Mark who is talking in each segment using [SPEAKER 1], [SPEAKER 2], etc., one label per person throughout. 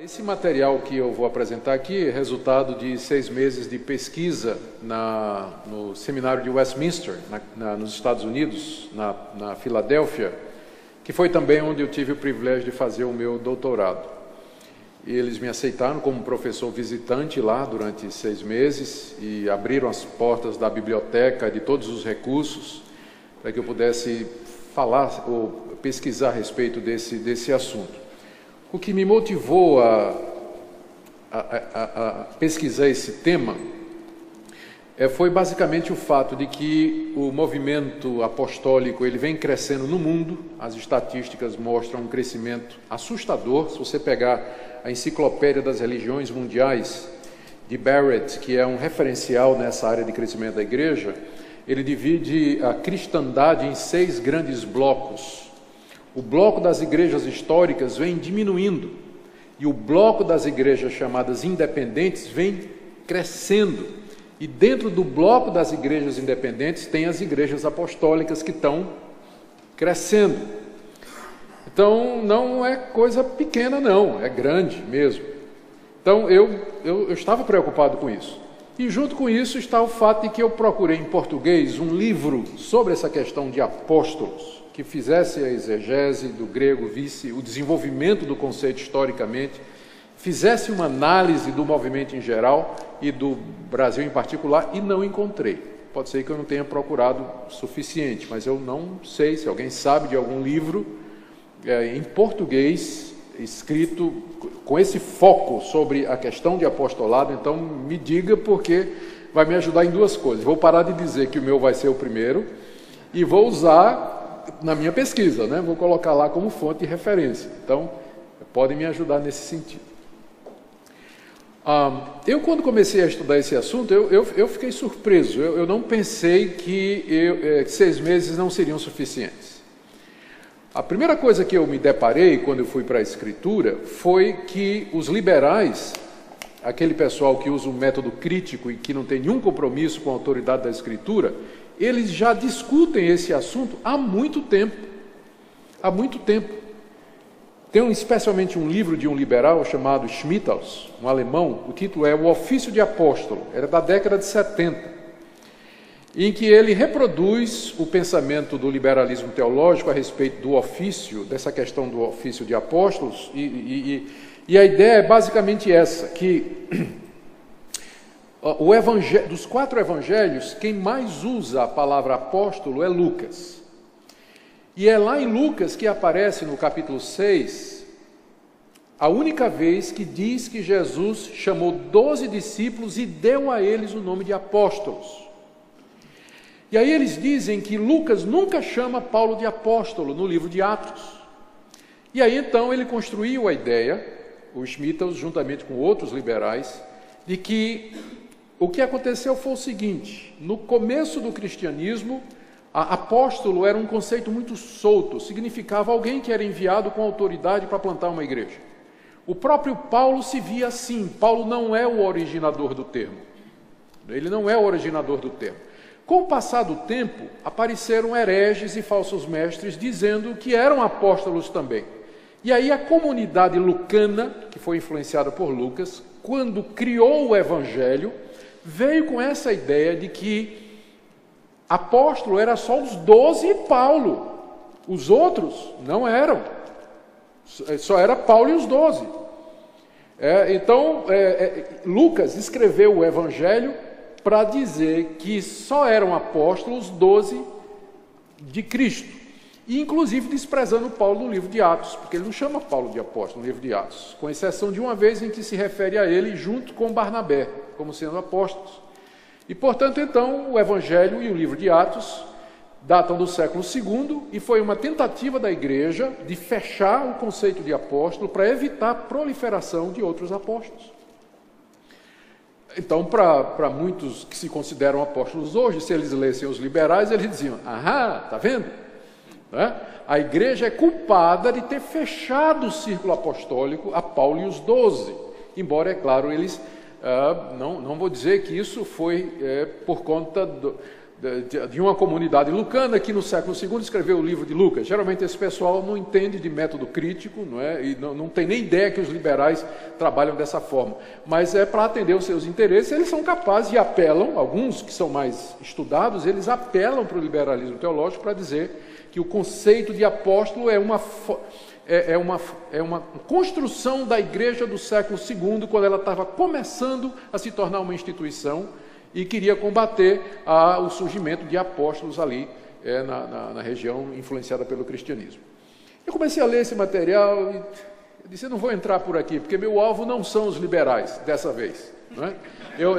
[SPEAKER 1] Esse material que eu vou apresentar aqui é resultado de 6 meses de pesquisa no seminário de Westminster, nos Estados Unidos, na Filadélfia, que foi também onde eu tive o privilégio de fazer o meu doutorado. E eles me aceitaram como professor visitante lá durante 6 meses e abriram as portas da biblioteca, de todos os recursos, para que eu pudesse falar ou pesquisar a respeito desse assunto. O que me motivou a pesquisar esse tema foi basicamente o fato de que o movimento apostólico ele vem crescendo no mundo. As estatísticas mostram um crescimento assustador. Se você pegar a Enciclopédia das Religiões Mundiais de Barrett, que é um referencial nessa área de crescimento da igreja, ele divide a cristandade em 6 grandes blocos. O bloco das igrejas históricas vem diminuindo e o bloco das igrejas chamadas independentes vem crescendo. E dentro do bloco das igrejas independentes tem as igrejas apostólicas que estão crescendo. Então não é coisa pequena não, é grande mesmo. Então eu estava preocupado com isso. E junto com isso está o fato de que eu procurei em português um livro sobre essa questão de apóstolos, que fizesse a exegese do grego, visse o desenvolvimento do conceito historicamente, fizesse uma análise do movimento em geral e do Brasil em particular, e não encontrei. Pode ser que eu não tenha procurado o suficiente, mas eu não sei se alguém sabe de algum livro em português, escrito com esse foco sobre a questão de apostolado. Então me diga, porque vai me ajudar em 2 coisas. Vou parar de dizer que o meu vai ser o primeiro e vou usar na minha pesquisa, né? Vou colocar lá como fonte de referência. Então, podem me ajudar nesse sentido. Eu, quando comecei a estudar esse assunto, eu fiquei surpreso. Eu não pensei que 6 meses não seriam suficientes. A primeira coisa que eu me deparei quando eu fui para a Escritura foi que os liberais, aquele pessoal que usa o método crítico e que não tem nenhum compromisso com a autoridade da Escritura, eles já discutem esse assunto há muito tempo. Há muito tempo. Tem especialmente um livro de um liberal chamado Schmitthaus, um alemão. O título é O Ofício de Apóstolo. Era da década de 70. Em que ele reproduz o pensamento do liberalismo teológico a respeito do ofício, dessa questão do ofício de apóstolos. E a ideia é basicamente essa, que dos 4 evangelhos, quem mais usa a palavra apóstolo é Lucas. E é lá em Lucas que aparece no capítulo 6, a única vez que diz que Jesus chamou 12 discípulos e deu a eles o nome de apóstolos. E aí eles dizem que Lucas nunca chama Paulo de apóstolo no livro de Atos. E aí então ele construiu a ideia, o Schmitthaus juntamente com outros liberais, de que o que aconteceu foi o seguinte: no começo do cristianismo, apóstolo era um conceito muito solto, significava alguém que era enviado com autoridade para plantar uma igreja. O próprio Paulo se via assim. Paulo não é o originador do termo. Ele não é o originador do termo. Com o passar do tempo, apareceram hereges e falsos mestres dizendo que eram apóstolos também. E aí a comunidade lucana, que foi influenciada por Lucas, quando criou o evangelho, veio com essa ideia de que apóstolo era só os 12 e Paulo. Os outros não eram. Só era Paulo e os 12. Lucas escreveu o evangelho para dizer que só eram apóstolos 12 de Cristo. E inclusive desprezando Paulo no livro de Atos, porque ele não chama Paulo de apóstolo no livro de Atos, com exceção de uma vez em que se refere a ele junto com Barnabé, como sendo apóstolos. E, portanto, então, o Evangelho e o livro de Atos datam do século II e foi uma tentativa da igreja de fechar o conceito de apóstolo para evitar a proliferação de outros apóstolos. Então, para muitos que se consideram apóstolos hoje, se eles lessem os liberais, eles diziam: ahá, está vendo? Né? A igreja é culpada de ter fechado o círculo apostólico a Paulo e os 12, embora, é claro, eles... não vou dizer que isso foi por conta de uma comunidade lucana que no século II escreveu o livro de Lucas. Geralmente esse pessoal não entende de método crítico, não é? E não tem nem ideia que os liberais trabalham dessa forma. Mas é para atender os seus interesses, eles são capazes e apelam, alguns que são mais estudados, eles apelam para o liberalismo teológico para dizer que o conceito de apóstolo é uma construção da igreja do século II, quando ela estava começando a se tornar uma instituição e queria combater o surgimento de apóstolos ali na região influenciada pelo cristianismo. Eu comecei a ler esse material e eu disse, eu não vou entrar por aqui, porque meu alvo não são os liberais, dessa vez. Não é? Eu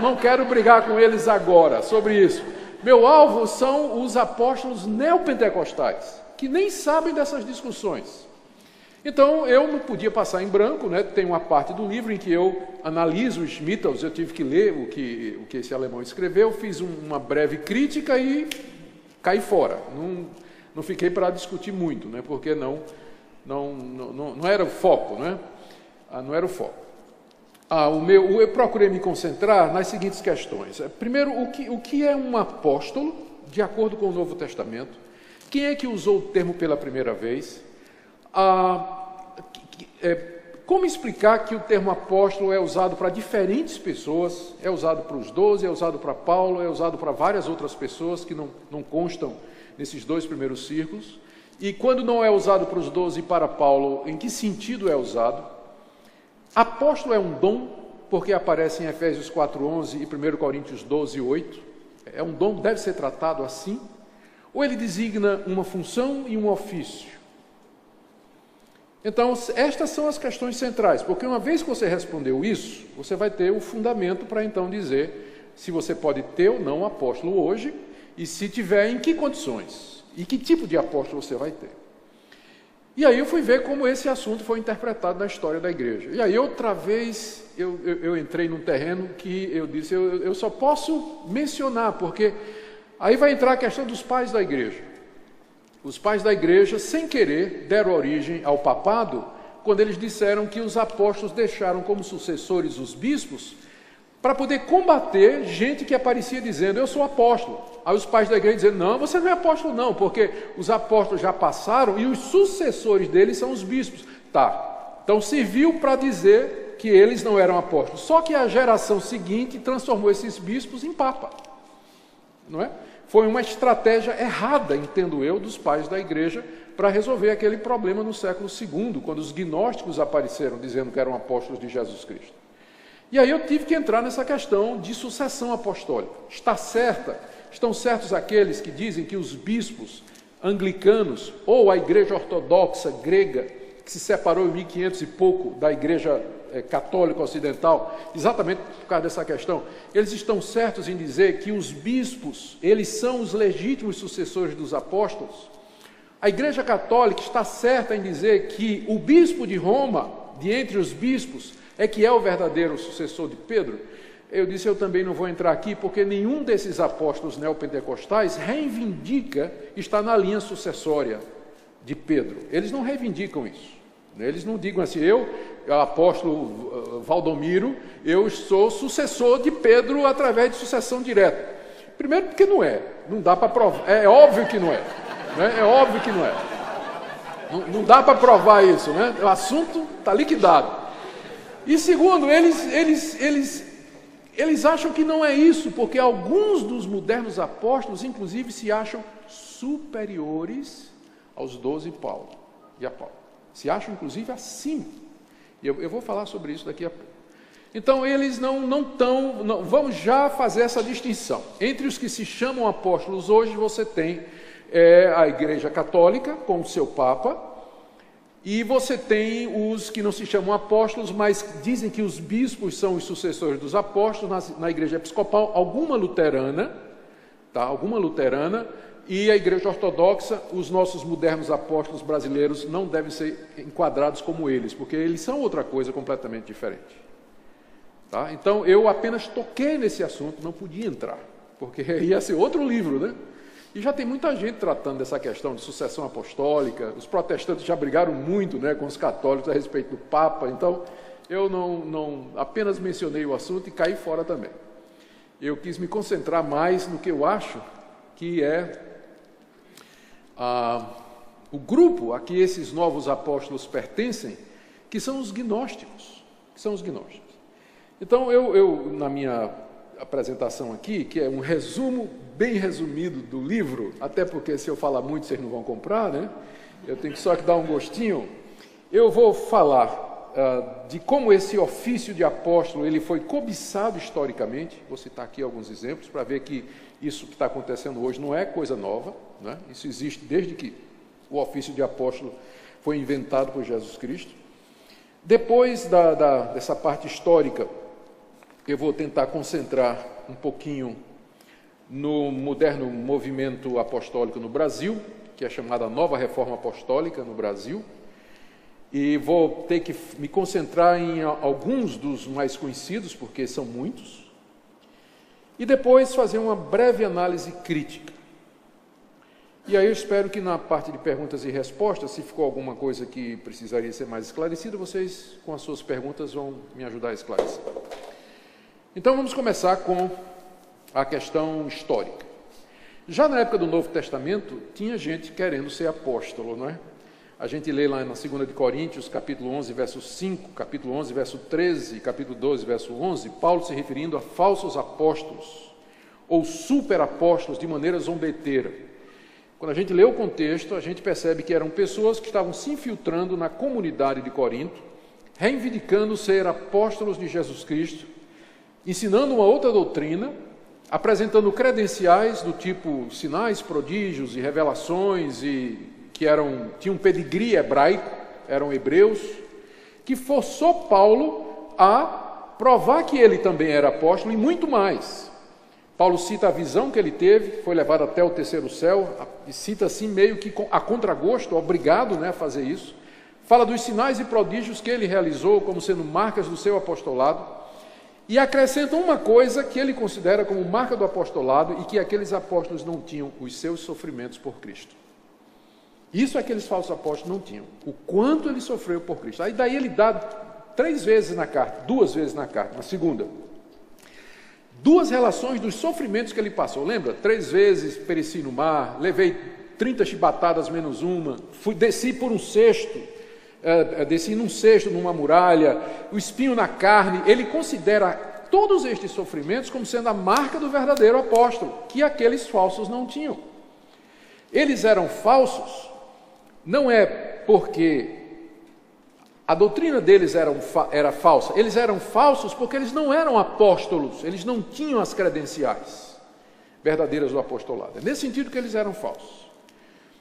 [SPEAKER 1] não quero brigar com eles agora sobre isso. Meu alvo são os apóstolos neopentecostais, que nem sabem dessas discussões. Então, eu não podia passar em branco, né? Tem uma parte do livro em que eu analiso os Schmittels, eu tive que ler o que esse alemão escreveu, fiz uma breve crítica e caí fora. Não fiquei para discutir muito, né? Porque não era o foco, né? Não era o foco. Eu procurei me concentrar nas seguintes questões. Primeiro, o que é um apóstolo, de acordo com o Novo Testamento? Quem é que usou o termo pela primeira vez? Como explicar que o termo apóstolo é usado para diferentes pessoas, é usado para os 12, é usado para Paulo, é usado para várias outras pessoas que não constam nesses dois primeiros círculos, e quando não é usado para os 12 e para Paulo, em que sentido é usado? Apóstolo é um dom, porque aparece em Efésios 4:11 e 1 Coríntios 12:8, é um dom, deve ser tratado assim, ou ele designa uma função e um ofício? Então, estas são as questões centrais, porque uma vez que você respondeu isso, você vai ter o fundamento para então dizer se você pode ter ou não apóstolo hoje, e se tiver, em que condições, e que tipo de apóstolo você vai ter. E aí eu fui ver como esse assunto foi interpretado na história da igreja. E aí outra vez eu entrei num terreno que eu disse, eu só posso mencionar, porque aí vai entrar a questão dos pais da igreja. Os pais da igreja, sem querer, deram origem ao papado, quando eles disseram que os apóstolos deixaram como sucessores os bispos, para poder combater gente que aparecia dizendo, eu sou apóstolo. Aí os pais da igreja dizendo, não, você não é apóstolo não, porque os apóstolos já passaram e os sucessores deles são os bispos. Tá, então serviu para dizer que eles não eram apóstolos. Só que a geração seguinte transformou esses bispos em papa. Não é? Foi uma estratégia errada, entendo eu, dos pais da igreja para resolver aquele problema no século II, quando os gnósticos apareceram dizendo que eram apóstolos de Jesus Cristo. E aí eu tive que entrar nessa questão de sucessão apostólica. Estão certos aqueles que dizem que os bispos anglicanos, ou a igreja ortodoxa grega, que se separou em 1500 e pouco da igreja católica ocidental, exatamente por causa dessa questão, eles estão certos em dizer que os bispos, eles são os legítimos sucessores dos apóstolos? A igreja católica está certa em dizer que o bispo de Roma, de entre os bispos, é que é o verdadeiro sucessor de Pedro? Eu disse, eu também não vou entrar aqui, porque nenhum desses apóstolos neopentecostais reivindica estar na linha sucessória de Pedro. Eles não reivindicam isso. Eles não digam assim, eu, apóstolo Valdomiro, eu sou sucessor de Pedro através de sucessão direta. Primeiro porque não dá para provar, é óbvio que não é, né? É óbvio que não é. Não dá para provar isso, né? O assunto está liquidado. E segundo, eles acham que não é isso, porque alguns dos modernos apóstolos, inclusive, se acham superiores aos 12 e a Paulo. Se acham, inclusive, acima. E eu vou falar sobre isso daqui a pouco. Então, eles não estão... Vamos já fazer essa distinção. Entre os que se chamam apóstolos hoje, você tem a Igreja Católica, com o seu Papa, e você tem os que não se chamam apóstolos, mas dizem que os bispos são os sucessores dos apóstolos, na Igreja Episcopal, alguma luterana, e a Igreja Ortodoxa, os nossos modernos apóstolos brasileiros não devem ser enquadrados como eles, porque eles são outra coisa completamente diferente. Tá? Então, eu apenas toquei nesse assunto, não podia entrar, porque ia ser outro livro, né? E já tem muita gente tratando dessa questão de sucessão apostólica, os protestantes já brigaram muito, né, com os católicos a respeito do Papa, então eu não apenas mencionei o assunto e caí fora também. eu quis me concentrar mais no que eu acho que é o grupo a que esses novos apóstolos pertencem, que são os gnósticos. Então, eu na minha apresentação aqui, que é um resumo bem resumido do livro, até porque se eu falar muito vocês não vão comprar, né? Eu tenho só que dar um gostinho. Eu vou falar de como esse ofício de apóstolo ele foi cobiçado historicamente. Vou citar aqui alguns exemplos para ver que isso que está acontecendo hoje não é coisa nova, né? Isso existe desde que o ofício de apóstolo foi inventado por Jesus Cristo. Depois dessa parte histórica, eu vou tentar concentrar um pouquinho no moderno movimento apostólico no Brasil, que é chamada Nova Reforma Apostólica no Brasil, e vou ter que me concentrar em alguns dos mais conhecidos, porque são muitos, e depois fazer uma breve análise crítica. E aí eu espero que na parte de perguntas e respostas, se ficou alguma coisa que precisaria ser mais esclarecida, vocês, com as suas perguntas, vão me ajudar a esclarecer. Então vamos começar com a questão histórica. Já na época do Novo Testamento, tinha gente querendo ser apóstolo, não é? A gente lê lá na 2 de Coríntios, capítulo 11, verso 5, capítulo 11, verso 13, capítulo 12, verso 11, Paulo se referindo a falsos apóstolos, ou superapóstolos, de maneira zombeteira. Quando a gente lê o contexto, a gente percebe que eram pessoas que estavam se infiltrando na comunidade de Corinto, reivindicando ser apóstolos de Jesus Cristo, ensinando uma outra doutrina, apresentando credenciais do tipo sinais, prodígios e revelações, e que tinham um pedigree hebraico, eram hebreus, que forçou Paulo a provar que ele também era apóstolo e muito mais. Paulo cita a visão que ele teve, foi levado até o terceiro céu, e cita assim meio que a contragosto, obrigado, né, a fazer isso. Fala dos sinais e prodígios que ele realizou como sendo marcas do seu apostolado, e acrescenta uma coisa que ele considera como marca do apostolado e que aqueles apóstolos não tinham: os seus sofrimentos por Cristo. Isso aqueles falsos apóstolos não tinham, o quanto ele sofreu por Cristo. Aí daí ele dá 3 vezes na carta, 2 vezes na carta, na segunda, 2 relações dos sofrimentos que ele passou. Lembra? 3 vezes pereci no mar, levei 30 chibatadas menos uma, desci por um cesto, desci num cesto, numa muralha, o espinho na carne. Ele considera todos estes sofrimentos como sendo a marca do verdadeiro apóstolo, que aqueles falsos não tinham. Eles eram falsos, não é porque a doutrina deles era falsa, eles eram falsos porque eles não eram apóstolos, eles não tinham as credenciais verdadeiras do apostolado. É nesse sentido que eles eram falsos.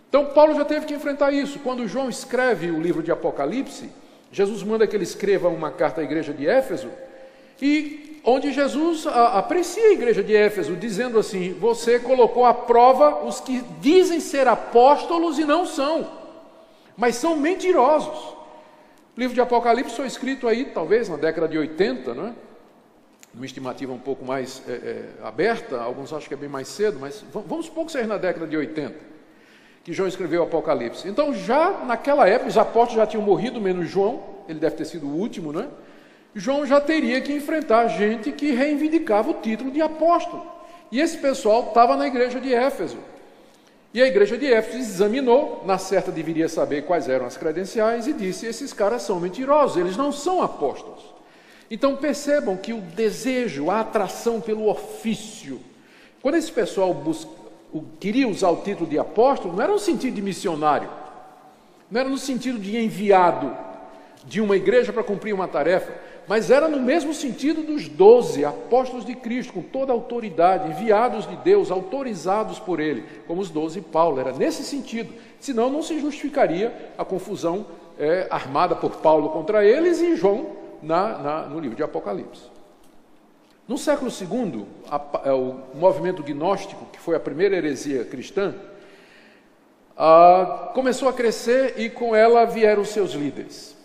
[SPEAKER 1] Então Paulo já teve que enfrentar isso. Quando João escreve o livro de Apocalipse, Jesus manda que ele escreva uma carta à igreja de Éfeso, e onde Jesus aprecia a igreja de Éfeso, dizendo assim: você colocou à prova os que dizem ser apóstolos e não são, mas são mentirosos. O livro de Apocalipse foi escrito aí, talvez, na década de 80, não é? Uma estimativa um pouco mais aberta, alguns acham que é bem mais cedo, mas vamos supor que seja na década de 80, que João escreveu o Apocalipse. Então, já naquela época, os apóstolos já tinham morrido, menos João, ele deve ter sido o último, não é? João já teria que enfrentar gente que reivindicava o título de apóstolo. E esse pessoal estava na igreja de Éfeso. E a igreja de Éfeso examinou, na certa deveria saber quais eram as credenciais, e disse: esses caras são mentirosos, eles não são apóstolos. Então percebam que o desejo, a atração pelo ofício, quando esse pessoal queria usar o título de apóstolo, não era no sentido de missionário, não era no sentido de enviado de uma igreja para cumprir uma tarefa, mas era no mesmo sentido dos 12 apóstolos de Cristo, com toda a autoridade, enviados de Deus, autorizados por Ele, como os 12 Paulo. Era nesse sentido, senão não se justificaria a confusão armada por Paulo contra eles e João no livro de Apocalipse. No século II, o movimento gnóstico, que foi a primeira heresia cristã, começou a crescer, e com ela vieram seus líderes.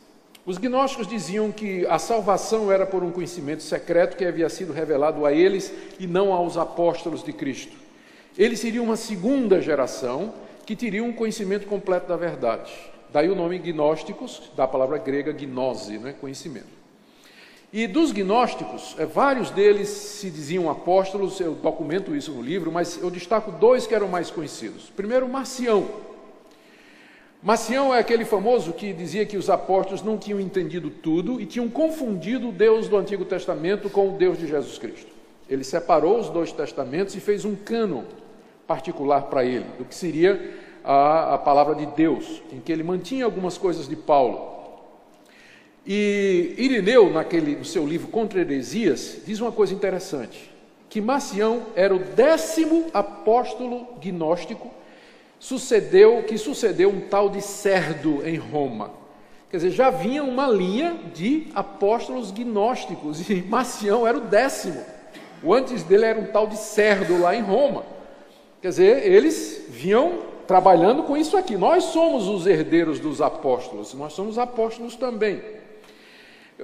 [SPEAKER 1] Os gnósticos diziam que a salvação era por um conhecimento secreto que havia sido revelado a eles e não aos apóstolos de Cristo. Eles seriam uma segunda geração que teria um conhecimento completo da verdade. Daí o nome gnósticos, da palavra grega gnose, né? Conhecimento. E dos gnósticos, vários deles se diziam apóstolos, eu documento isso no livro, mas eu destaco dois que eram mais conhecidos. Primeiro, Marcião. Marcião é aquele famoso que dizia que os apóstolos não tinham entendido tudo e tinham confundido o Deus do Antigo Testamento com o Deus de Jesus Cristo. Ele separou os dois testamentos e fez um cânon particular para ele, do que seria a palavra de Deus, em que ele mantinha algumas coisas de Paulo. E Irineu, no seu livro Contra Heresias, diz uma coisa interessante, que Marcião era o 10º apóstolo gnóstico que sucedeu um tal de Cerdo em Roma. Quer dizer, já vinha uma linha de apóstolos gnósticos, e Marcião era o 10º. O antes dele era um tal de Cerdo lá em Roma. Quer dizer, eles vinham trabalhando com isso aqui. Nós somos os herdeiros dos apóstolos, nós somos apóstolos também.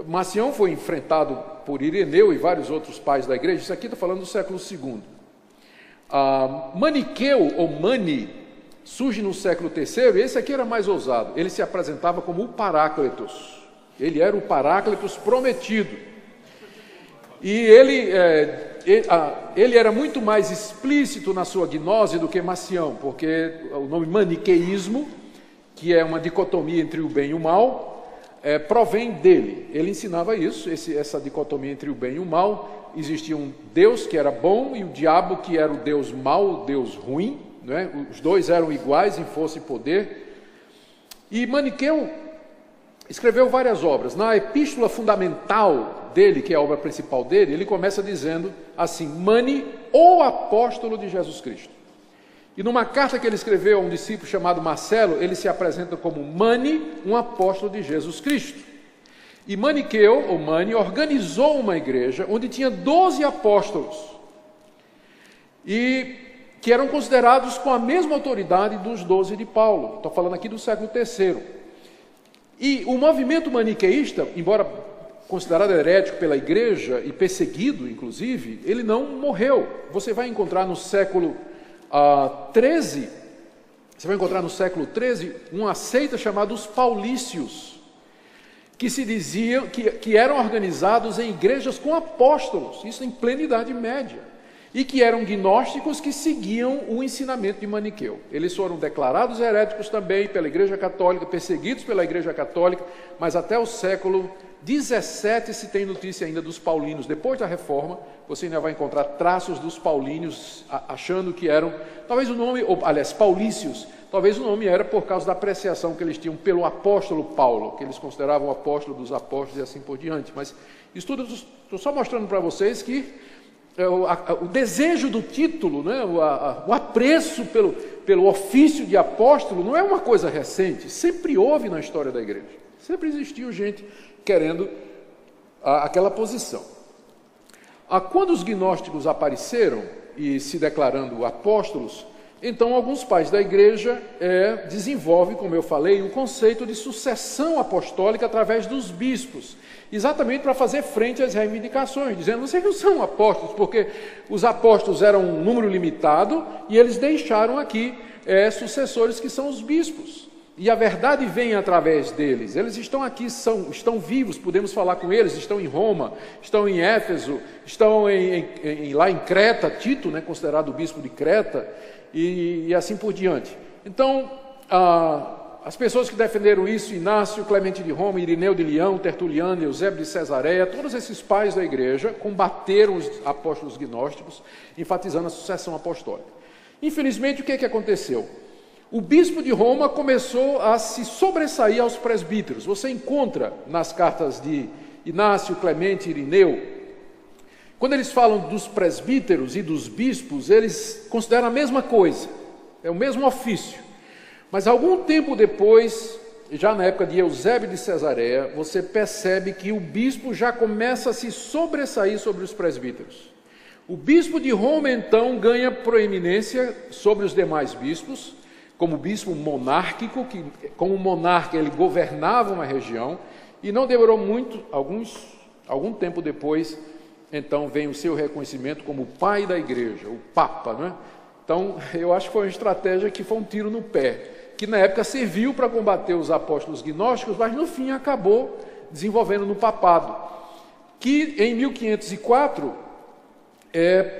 [SPEAKER 1] Marcião foi enfrentado por Ireneu e vários outros pais da igreja. Isso aqui está falando do século II. Maniqueu, ou Mani, surge no século III, e esse aqui era mais ousado. Ele se apresentava como o Paráclitos. Ele era o Paráclitos prometido. E ele era muito mais explícito na sua gnose do que Marcião, porque o nome maniqueísmo, que é uma dicotomia entre o bem e o mal, provém dele. Ele ensinava isso, essa dicotomia entre o bem e o mal. Existia um Deus que era bom e o diabo que era o Deus mau, o Deus ruim, não é? Os dois eram iguais em força e poder. E Maniqueu escreveu várias obras. Na epístola fundamental dele, que é a obra principal dele, ele começa dizendo assim: Mani, o apóstolo de Jesus Cristo. E numa carta que ele escreveu a um discípulo chamado Marcelo, ele se apresenta como Mani, um apóstolo de Jesus Cristo. E Maniqueu, ou Mani, organizou uma igreja onde tinha 12 apóstolos, e que eram considerados com a mesma autoridade dos 12 de Paulo. Estou falando aqui do século III. E o movimento maniqueísta, embora considerado herético pela igreja e perseguido, inclusive, ele não morreu. Você vai encontrar no século XIII, uma seita chamada os Paulícios, que se diziam que eram organizados em igrejas com apóstolos, isso em plena Idade Média, e que eram gnósticos que seguiam o ensinamento de Maniqueu. Eles foram declarados heréticos também pela Igreja Católica, perseguidos pela Igreja Católica, mas até o século XVII se tem notícia ainda dos paulinos. Depois da Reforma, você ainda vai encontrar traços dos paulínios, achando que eram, talvez o nome, Paulícios, talvez o nome era por causa da apreciação que eles tinham pelo apóstolo Paulo, que eles consideravam o apóstolo dos apóstolos e assim por diante. Mas isso tudo, estou só mostrando para vocês que o desejo do título, né, o apreço pelo ofício de apóstolo não é uma coisa recente, sempre houve na história da igreja, sempre existiu gente querendo aquela posição. Quando os gnósticos apareceram e se declarando apóstolos, então alguns pais da igreja desenvolvem, como eu falei, um conceito de sucessão apostólica através dos bispos, exatamente para fazer frente às reivindicações, dizendo: vocês não são apóstolos, porque os apóstolos eram um número limitado e eles deixaram aqui sucessores que são os bispos. E a verdade vem através deles. Eles estão aqui, estão vivos, podemos falar com eles, estão em Roma, estão em Éfeso, estão lá em Creta, Tito, né, considerado o bispo de Creta, e assim por diante. Então, as pessoas que defenderam isso, Inácio, Clemente de Roma, Irineu de Leão, Tertuliano, Eusébio de Cesareia, todos esses pais da igreja combateram os apóstolos gnósticos, enfatizando a sucessão apostólica. Infelizmente, o que aconteceu? O bispo de Roma começou a se sobressair aos presbíteros. Você encontra nas cartas de Inácio, Clemente e Irineu, quando eles falam dos presbíteros e dos bispos, eles consideram a mesma coisa, é o mesmo ofício. Mas algum tempo depois, já na época de Eusébio de Cesareia, você percebe que o bispo já começa a se sobressair sobre os presbíteros. O bispo de Roma, então, ganha proeminência sobre os demais bispos, como bispo monárquico, que como monarca ele governava uma região, e não demorou muito, algum tempo depois, então vem o seu reconhecimento como pai da igreja, o Papa, né? Então, eu acho que foi uma estratégia que foi um tiro no pé, que na época serviu para combater os apóstolos gnósticos, mas no fim acabou desenvolvendo no papado. que em 1504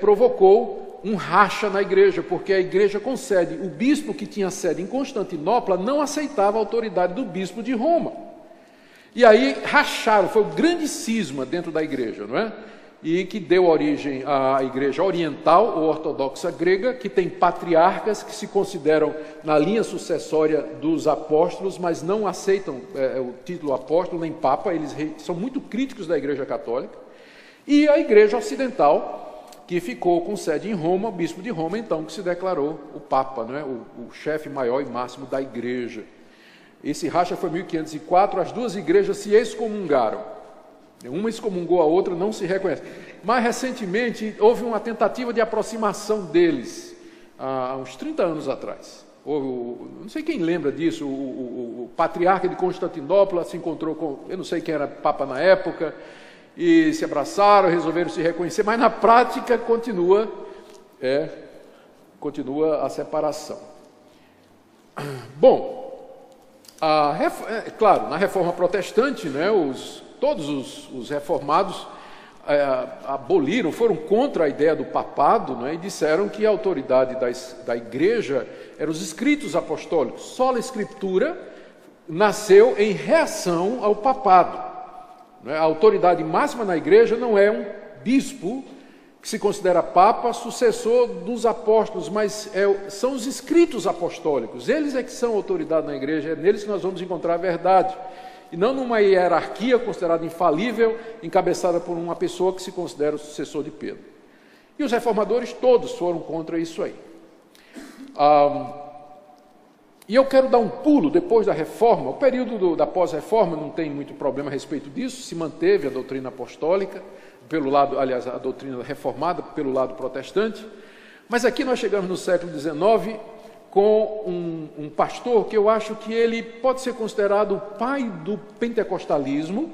[SPEAKER 1] provocou um racha na igreja, porque a igreja concede, o bispo que tinha sede em Constantinopla não aceitava a autoridade do bispo de Roma. E aí racharam, foi um grande cisma dentro da igreja, não é? E que deu origem à igreja oriental ou ortodoxa grega, que tem patriarcas que se consideram na linha sucessória dos apóstolos, mas não aceitam o título apóstolo nem papa, eles são muito críticos da igreja católica. E a igreja ocidental, que ficou com sede em Roma, o bispo de Roma, então, que se declarou o papa, não é? o chefe maior e máximo da igreja. Esse racha foi em 1504, as duas igrejas se excomungaram. Uma excomungou a outra, não se reconhece. Mais recentemente, houve uma tentativa de aproximação deles, há uns 30 anos atrás. Não sei quem lembra disso, o patriarca de Constantinopla se encontrou com, eu não sei quem era papa na época, e se abraçaram, resolveram se reconhecer, mas na prática continua a separação. Bom, claro, na reforma protestante, né, todos os reformados aboliram, foram contra a ideia do papado, né, e disseram que a autoridade da igreja eram os escritos apostólicos. Só a escritura nasceu em reação ao papado. A autoridade máxima na igreja não é um bispo, que se considera papa, sucessor dos apóstolos, mas são os escritos apostólicos. Eles é que são autoridade na igreja, é neles que nós vamos encontrar a verdade. E não numa hierarquia considerada infalível, encabeçada por uma pessoa que se considera o sucessor de Pedro. E os reformadores todos foram contra isso aí. E eu quero dar um pulo depois da reforma. O período da pós-reforma não tem muito problema a respeito disso, se manteve a doutrina apostólica, pelo lado, aliás, a doutrina reformada pelo lado protestante. Mas aqui nós chegamos no século XIX com um pastor que eu acho que ele pode ser considerado o pai do pentecostalismo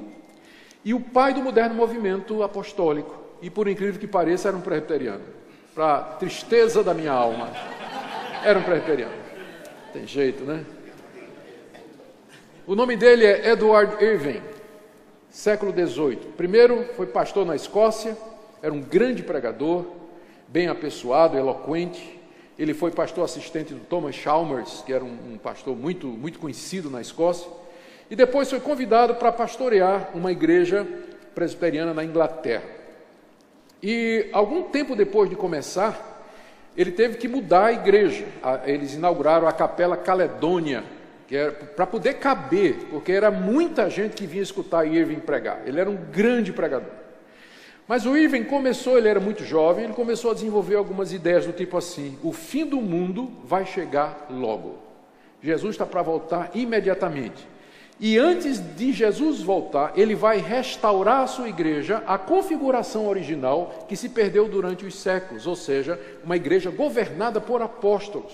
[SPEAKER 1] e o pai do moderno movimento apostólico. E por incrível que pareça, era um presbiteriano. Para tristeza da minha alma, era um presbiteriano. Tem jeito, né? O nome dele é Edward Irving, século XVIII. Primeiro foi pastor na Escócia, era um grande pregador, bem apessoado, eloquente. Ele foi pastor assistente do Thomas Chalmers, que era um pastor muito, muito conhecido na Escócia. E depois foi convidado para pastorear uma igreja presbiteriana na Inglaterra. E algum tempo depois de começar, ele teve que mudar a igreja. Eles inauguraram a Capela Caledônia, que era para poder caber, porque era muita gente que vinha escutar Irving pregar. Ele era um grande pregador. Mas o Irving ele era muito jovem, ele começou a desenvolver algumas ideias do tipo assim: o fim do mundo vai chegar logo. Jesus está para voltar imediatamente. E antes de Jesus voltar, ele vai restaurar a sua igreja, a configuração original que se perdeu durante os séculos, ou seja, uma igreja governada por apóstolos.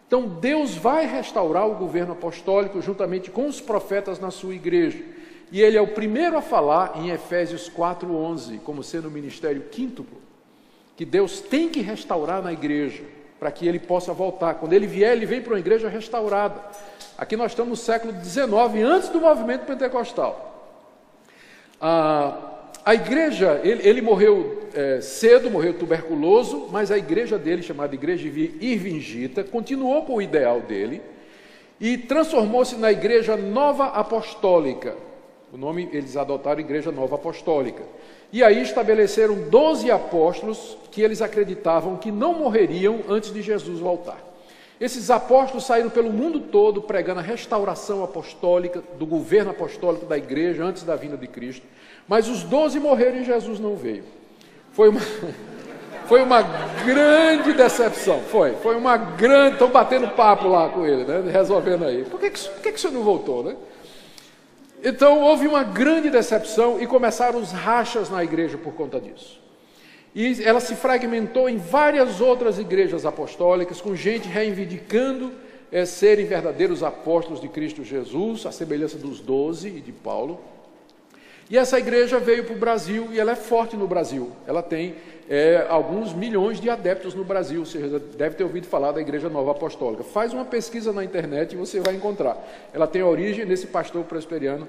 [SPEAKER 1] Então Deus vai restaurar o governo apostólico juntamente com os profetas na sua igreja. E ele é o primeiro a falar em Efésios 4:11, como sendo o ministério quíntuplo, que Deus tem que restaurar na igreja, para que ele possa voltar. Quando ele vier, ele vem para uma igreja restaurada. Aqui nós estamos no século XIX, antes do movimento pentecostal. A igreja, ele morreu cedo, morreu tuberculoso, mas a igreja dele, chamada Igreja Irvingita, continuou com o ideal dele e transformou-se na Igreja Nova Apostólica. O nome eles adotaram Igreja Nova Apostólica. E aí estabeleceram 12 apóstolos que eles acreditavam que não morreriam antes de Jesus voltar. Esses apóstolos saíram pelo mundo todo pregando a restauração apostólica, do governo apostólico da igreja antes da vinda de Cristo. Mas os 12 morreram e Jesus não veio. Foi uma grande decepção. Foi uma grande... Estão batendo papo lá com ele, né? Resolvendo aí. Por que o senhor não voltou, né? Então houve uma grande decepção e começaram os rachas na igreja por conta disso. E ela se fragmentou em várias outras igrejas apostólicas, com gente reivindicando serem verdadeiros apóstolos de Cristo Jesus, a semelhança dos 12 e de Paulo. E essa igreja veio para o Brasil e ela é forte no Brasil. Ela tem alguns milhões de adeptos no Brasil. Você deve ter ouvido falar da Igreja Nova Apostólica. Faz uma pesquisa na internet e você vai encontrar. Ela tem origem nesse pastor presbiteriano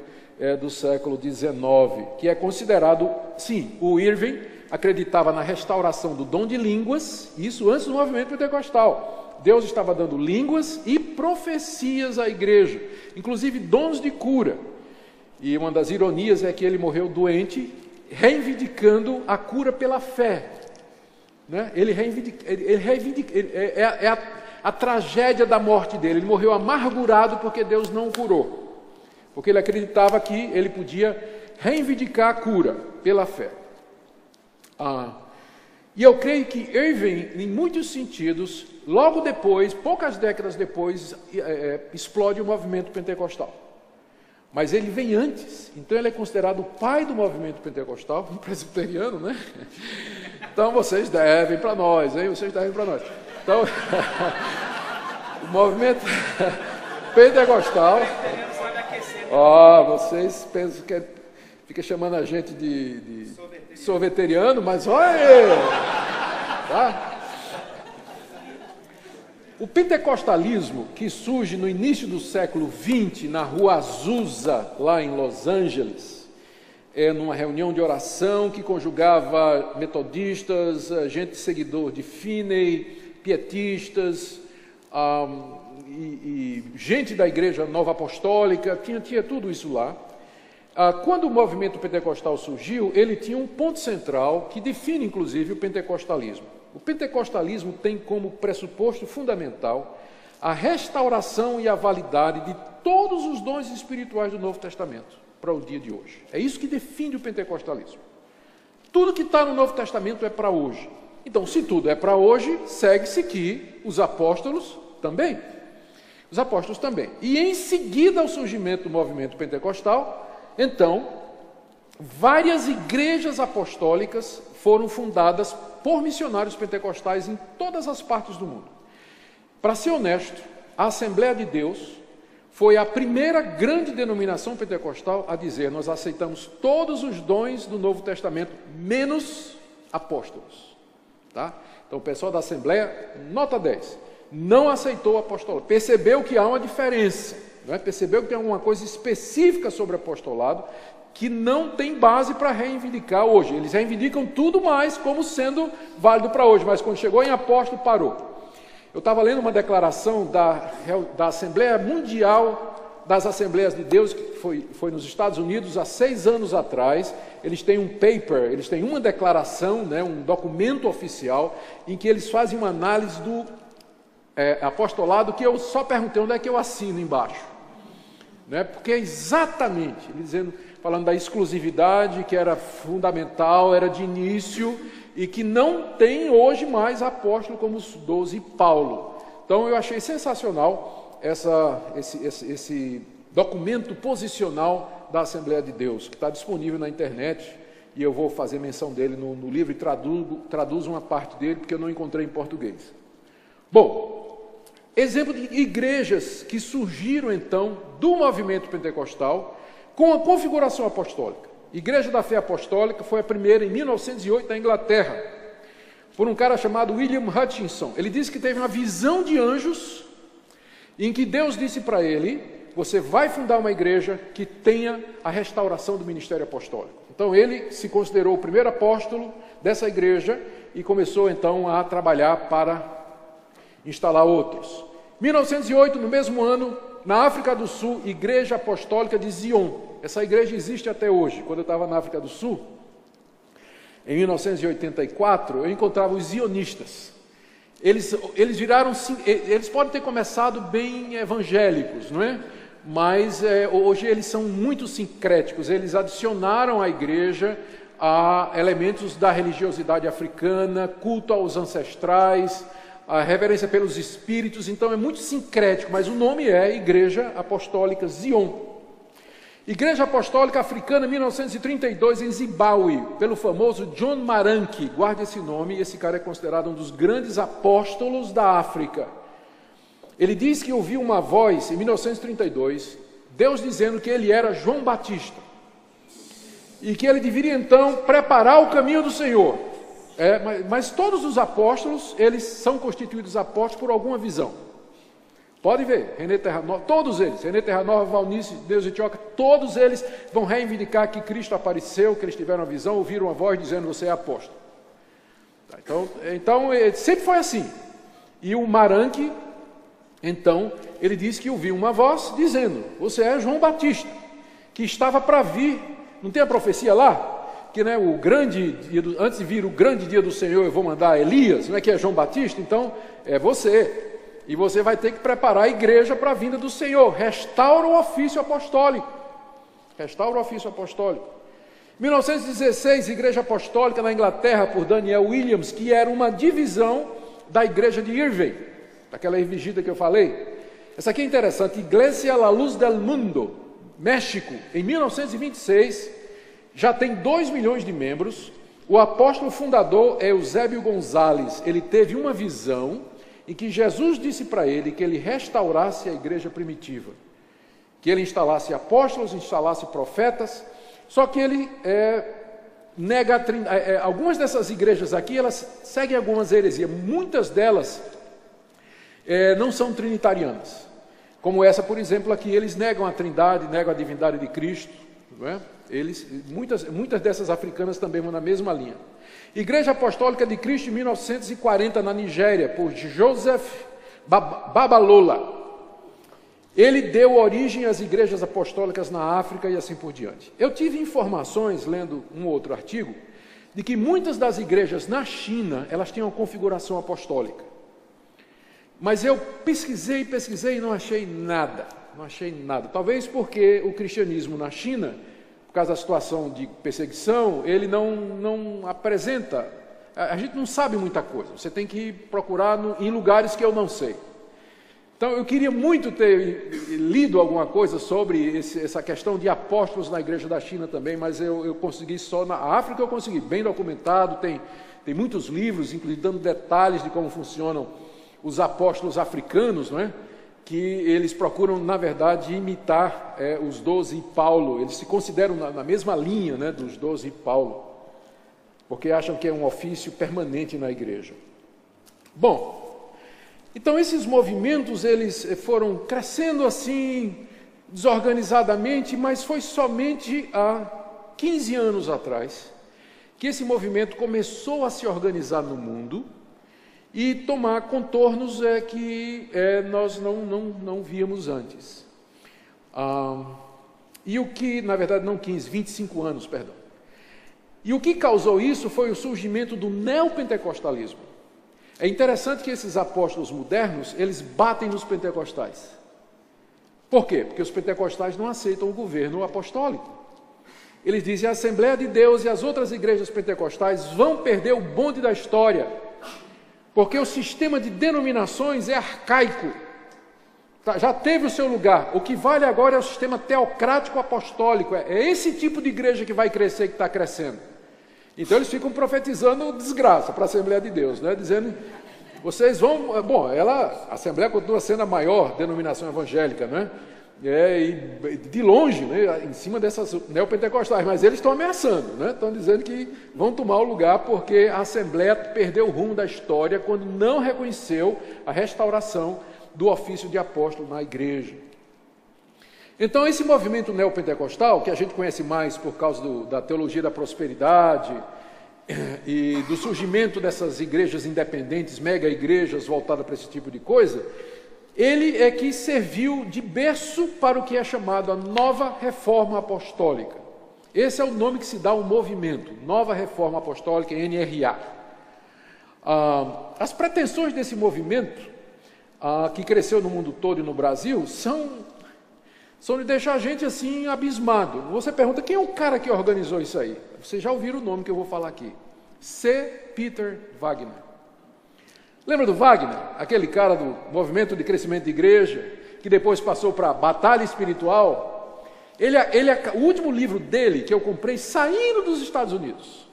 [SPEAKER 1] do século XIX, que é considerado, sim, o Irving acreditava na restauração do dom de línguas, isso antes do movimento pentecostal. Deus estava dando línguas e profecias à igreja, inclusive dons de cura. E uma das ironias é que ele morreu doente, reivindicando a cura pela fé. Né? A tragédia da morte dele. Ele morreu amargurado porque Deus não o curou. Porque ele acreditava que ele podia reivindicar a cura pela fé. E eu creio que Irving, em muitos sentidos, logo depois, poucas décadas depois, explode o movimento pentecostal. Mas ele vem antes, então ele é considerado o pai do movimento pentecostal, um presbiteriano, né? Então vocês devem para nós, hein? Vocês devem para nós. Então, o movimento pentecostal... vocês pensam que fica chamando a gente de sorveteriano, mas olha... Tá? O pentecostalismo, que surge no início do século XX, na rua Azusa, lá em Los Angeles, numa reunião de oração que conjugava metodistas, gente seguidor de Finney, pietistas, e gente da Igreja Nova Apostólica, tinha tudo isso lá. Quando o movimento pentecostal surgiu, ele tinha um ponto central que define, inclusive, o pentecostalismo. O pentecostalismo tem como pressuposto fundamental a restauração e a validade de todos os dons espirituais do Novo Testamento para o dia de hoje. É isso que define o pentecostalismo. Tudo que está no Novo Testamento é para hoje. Então, se tudo é para hoje, segue-se que os apóstolos também. Os apóstolos também. E em seguida ao surgimento do movimento pentecostal, então, várias igrejas apostólicas foram fundadas por missionários pentecostais em todas as partes do mundo. Para ser honesto, a Assembleia de Deus foi a primeira grande denominação pentecostal a dizer: nós aceitamos todos os dons do Novo Testamento, menos apóstolos. Tá? Então o pessoal da Assembleia, nota 10, não aceitou o apostolado, percebeu que há uma diferença, né? Percebeu que tem alguma coisa específica sobre o apostolado que não tem base para reivindicar hoje. Eles reivindicam tudo mais como sendo válido para hoje, mas quando chegou em apóstolo, parou. Eu estava lendo uma declaração da Assembleia Mundial das Assembleias de Deus, que foi nos Estados Unidos há 6 anos atrás. Eles têm um paper, eles têm uma declaração, né, um documento oficial, em que eles fazem uma análise do apostolado, que eu só perguntei onde é que eu assino embaixo. Né? Porque é exatamente, falando da exclusividade, que era fundamental, era de início, e que não tem hoje mais apóstolo como os 12 e Paulo. Então eu achei sensacional esse documento posicional da Assembleia de Deus, que está disponível na internet, e eu vou fazer menção dele no livro e traduzo uma parte dele, porque eu não encontrei em português. Bom, exemplo de igrejas que surgiram então do movimento pentecostal com a configuração apostólica. Igreja da Fé Apostólica foi a primeira em 1908 na Inglaterra, por um cara chamado William Hutchinson. Ele disse que teve uma visão de anjos em que Deus disse para ele: você vai fundar uma igreja que tenha a restauração do ministério apostólico. Então ele se considerou o primeiro apóstolo dessa igreja e começou então a trabalhar para instalar outros. 1908, no mesmo ano, na África do Sul, Igreja Apostólica de Zion. Essa igreja existe até hoje. Quando eu estava na África do Sul, em 1984, eu encontrava os zionistas. Eles podem ter começado bem evangélicos, não é? Mas hoje eles são muito sincréticos. Eles adicionaram à igreja elementos da religiosidade africana, culto aos ancestrais, a reverência pelos espíritos. Então é muito sincrético, mas o nome é Igreja Apostólica Zion. Igreja Apostólica Africana, 1932, em Zimbábue, pelo famoso John Maranki. Guarde esse nome, esse cara é considerado um dos grandes apóstolos da África. Ele diz que ouviu uma voz, em 1932, Deus dizendo que ele era João Batista, e que ele deveria então preparar o caminho do Senhor. Mas todos os apóstolos, eles são constituídos apóstolos por alguma visão. Pode ver, René Terra Nova, todos eles, René Terra Nova, Valnice, Deus Itioca, todos eles vão reivindicar que Cristo apareceu, que eles tiveram a visão, ouviram uma voz dizendo: você é apóstolo. Então sempre foi assim. E o Maranque, então, ele disse que ouviu uma voz dizendo: você é João Batista, que estava para vir. Não tem a profecia lá? Que, né, o grande dia antes de vir o grande dia do Senhor, eu vou mandar Elias, não é que é João Batista? Então, é você. E você vai ter que preparar a igreja para a vinda do Senhor. Restaura o ofício apostólico. Restaura o ofício apostólico. 1916, Igreja Apostólica na Inglaterra, por Daniel Williams, que era uma divisão da igreja de Irving, daquela vigília que eu falei. Essa aqui é interessante. Iglesia La Luz del Mundo, México, em 1926, já tem 2 milhões de membros. O apóstolo fundador é Eusébio Gonzalez. Ele teve uma visão em que Jesus disse para ele que ele restaurasse a igreja primitiva, que ele instalasse apóstolos, instalasse profetas. Só que ele nega algumas dessas igrejas aqui, elas seguem algumas heresias. Muitas delas não são trinitarianas, como essa, por exemplo, aqui. Eles negam a trindade, negam a divindade de Cristo, não é? Muitas dessas africanas também vão na mesma linha. Igreja Apostólica de Cristo, em 1940, na Nigéria, por Joseph Babalola. Ele deu origem às igrejas apostólicas na África e assim por diante. Eu tive informações, lendo um outro artigo, de que muitas das igrejas na China, elas tinham uma configuração apostólica. Mas eu pesquisei e não achei nada. Talvez porque o cristianismo na China, por causa da situação de perseguição, ele não apresenta, a gente não sabe muita coisa, você tem que procurar em lugares que eu não sei. Então eu queria muito ter lido alguma coisa sobre essa questão de apóstolos na igreja da China também, mas eu consegui só na África. Eu consegui, bem documentado, tem muitos livros, inclusive dando detalhes de como funcionam os apóstolos africanos, não é? Que eles procuram, na verdade, imitar os 12 e Paulo. Eles se consideram na mesma linha, né, dos 12 e Paulo, porque acham que é um ofício permanente na igreja. Bom, então esses movimentos, eles foram crescendo assim, desorganizadamente, mas foi somente há 15 anos atrás que esse movimento começou a se organizar no mundo e tomar contornos que nós não víamos antes. E o que, na verdade, não 15, 25 anos, perdão. E o que causou isso foi o surgimento do neopentecostalismo. É interessante que esses apóstolos modernos, eles batem nos pentecostais. Por quê? Porque os pentecostais não aceitam o governo apostólico. Eles dizem: a Assembleia de Deus e as outras igrejas pentecostais vão perder o bonde da história, porque o sistema de denominações é arcaico, já teve o seu lugar. O que vale agora é o sistema teocrático apostólico. É esse tipo de igreja que vai crescer, que está crescendo. Então eles ficam profetizando desgraça para a Assembleia de Deus, né? Dizendo: vocês vão... Bom, a Assembleia continua sendo a maior denominação evangélica, né? E de longe, né, em cima dessas neopentecostais, mas eles estão ameaçando, né? Estão dizendo que vão tomar o lugar, porque a Assembleia perdeu o rumo da história quando não reconheceu a restauração do ofício de apóstolo na igreja. Então esse movimento neopentecostal, que a gente conhece mais por causa da teologia da prosperidade e do surgimento dessas igrejas independentes, mega igrejas voltadas para esse tipo de coisa, ele é que serviu de berço para o que é chamado a Nova Reforma Apostólica. Esse é o nome que se dá ao movimento, Nova Reforma Apostólica, NRA. As pretensões desse movimento, que cresceu no mundo todo e no Brasil, são de deixar a gente assim abismado. Você pergunta: quem é o cara que organizou isso aí? Vocês já ouviram o nome que eu vou falar aqui: C. Peter Wagner. Lembra do Wagner? Aquele cara do movimento de crescimento de igreja, que depois passou para a batalha espiritual. O último livro dele, que eu comprei saindo dos Estados Unidos,